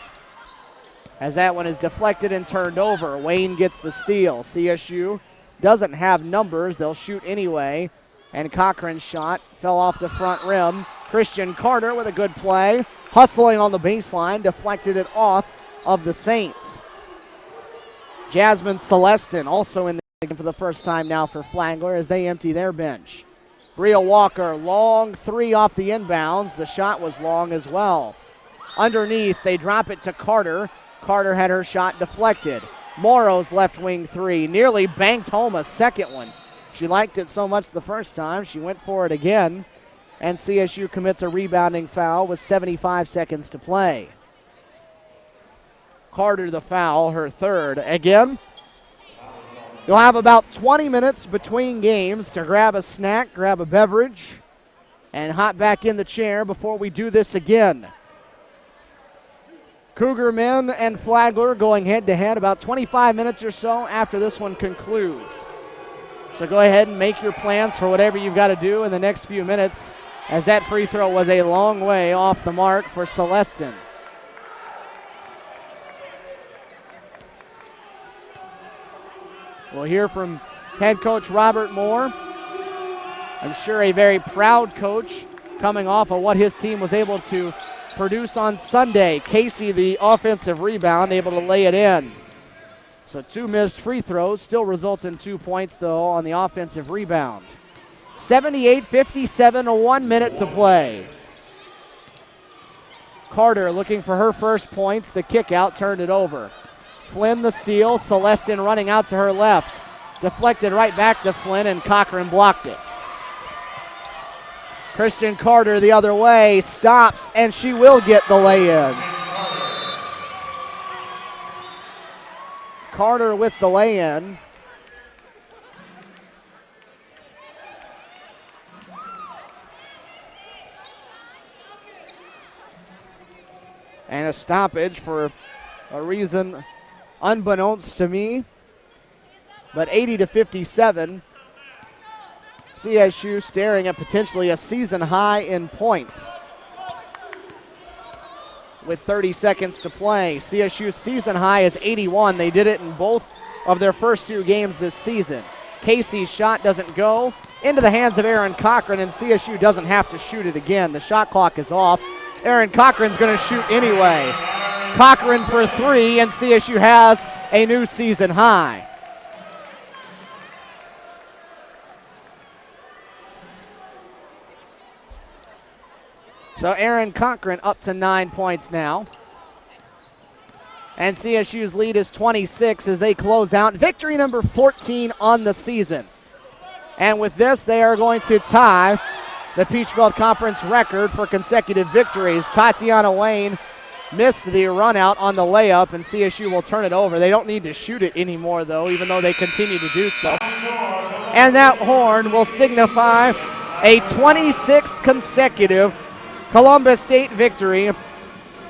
as that one is deflected and turned over. Wayne gets the steal. CSU doesn't have numbers. They'll shoot anyway. And Cochran's shot fell off the front rim. Christian Carter with a good play. Hustling on the baseline. Deflected it off of the Saints. Jasmine Celestin also in the game for the first time now for Flagler as they empty their bench. Bria Walker, long 3 off the inbounds. The shot was long as well. Underneath, they drop it to Carter. Carter had her shot deflected. Morrow's left wing 3, nearly banked home a second one. She liked it so much the first time, she went for it again. And CSU commits a rebounding foul with 75 seconds to play. Carter the foul, her third. Again, you'll have about 20 minutes between games to grab a snack, grab a beverage, and hop back in the chair before we do this again. Cougar men and Flagler going head-to-head about 25 minutes or so after this one concludes. So go ahead and make your plans for whatever you've got to do in the next few minutes, as that free throw was a long way off the mark for Celestin. We'll hear from head coach Robert Moore. I'm sure a very proud coach coming off of what his team was able to produce on Sunday. Casey, the offensive rebound, able to lay it in. So 2 missed free throws, still results in 2 points, though, on the offensive rebound. 78-57, 1 minute to play. Carter looking for her first points. The kick out turned it over. Flynn the steal. Celestin running out to her left. Deflected right back to Flynn, and Cochran blocked it. Christian Carter the other way, stops, and she will get the lay-in. Carter with the lay-in. And a stoppage for a reason unbeknownst to me. But 80-57. CSU staring at potentially a season high in points with 30 seconds to play. CSU's season high is 81. They did it in both of their first 2 games this season. Casey's shot doesn't go into the hands of Aaron Cochran, and CSU doesn't have to shoot it again. The shot clock is off. Aaron Cochran's going to shoot anyway. Cochran for 3, and CSU has a new season high. So Aaron Cochran up to 9 points now. And CSU's lead is 26 as they close out. Victory number 14 on the season. And with this, they are going to tie the Peach Belt Conference record for consecutive victories. Tatiana Wayne missed the run out on the layup, and CSU will turn it over. They don't need to shoot it anymore, though, even though they continue to do so. And that horn will signify a 26th consecutive Columbus State victory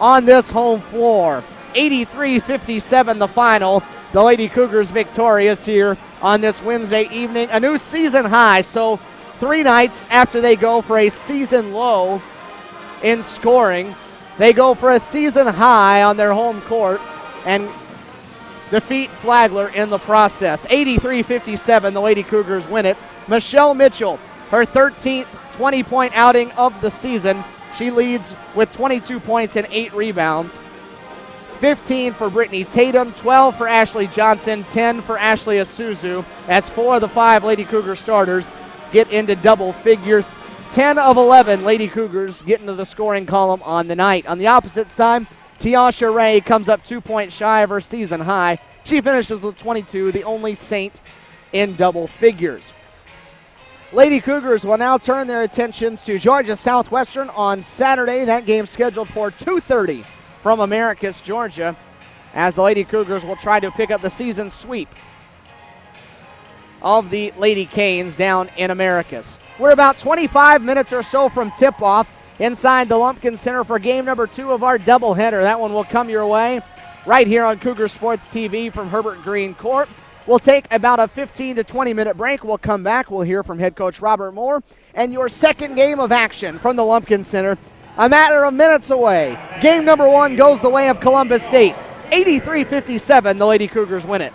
on this home floor. 83-57 the final. The Lady Cougars victorious here on this Wednesday evening. A new season high, so 3 nights after they go for a season low in scoring, they go for a season high on their home court and defeat Flagler in the process. 83-57, the Lady Cougars win it. Michelle Mitchell, her 13th 20-point outing of the season. She leads with 22 points and 8 rebounds. 15 for Brittany Tatum, 12 for Ashley Johnson, 10 for Ashley Isuzu, as 4 of the 5 Lady Cougar starters get into double figures. 10 of 11 Lady Cougars get into the scoring column on the night. On the opposite side, Tiasha Ray comes up 2 points shy of her season high. She finishes with 22, the only Saint in double figures. Lady Cougars will now turn their attentions to Georgia Southwestern on Saturday. That game scheduled for 2:30 from Americus, Georgia, as the Lady Cougars will try to pick up the season sweep of the Lady Canes down in Americus. We're about 25 minutes or so from tip-off inside the Lumpkin Center for game number 2 of our doubleheader. That one will come your way right here on Cougar Sports TV from Herbert Green Court. We'll take about a 15 to 20-minute break. We'll come back. We'll hear from head coach Robert Moore and your second game of action from the Lumpkin Center. A matter of minutes away. Game number 1 goes the way of Columbus State. 83-57, the Lady Cougars win it.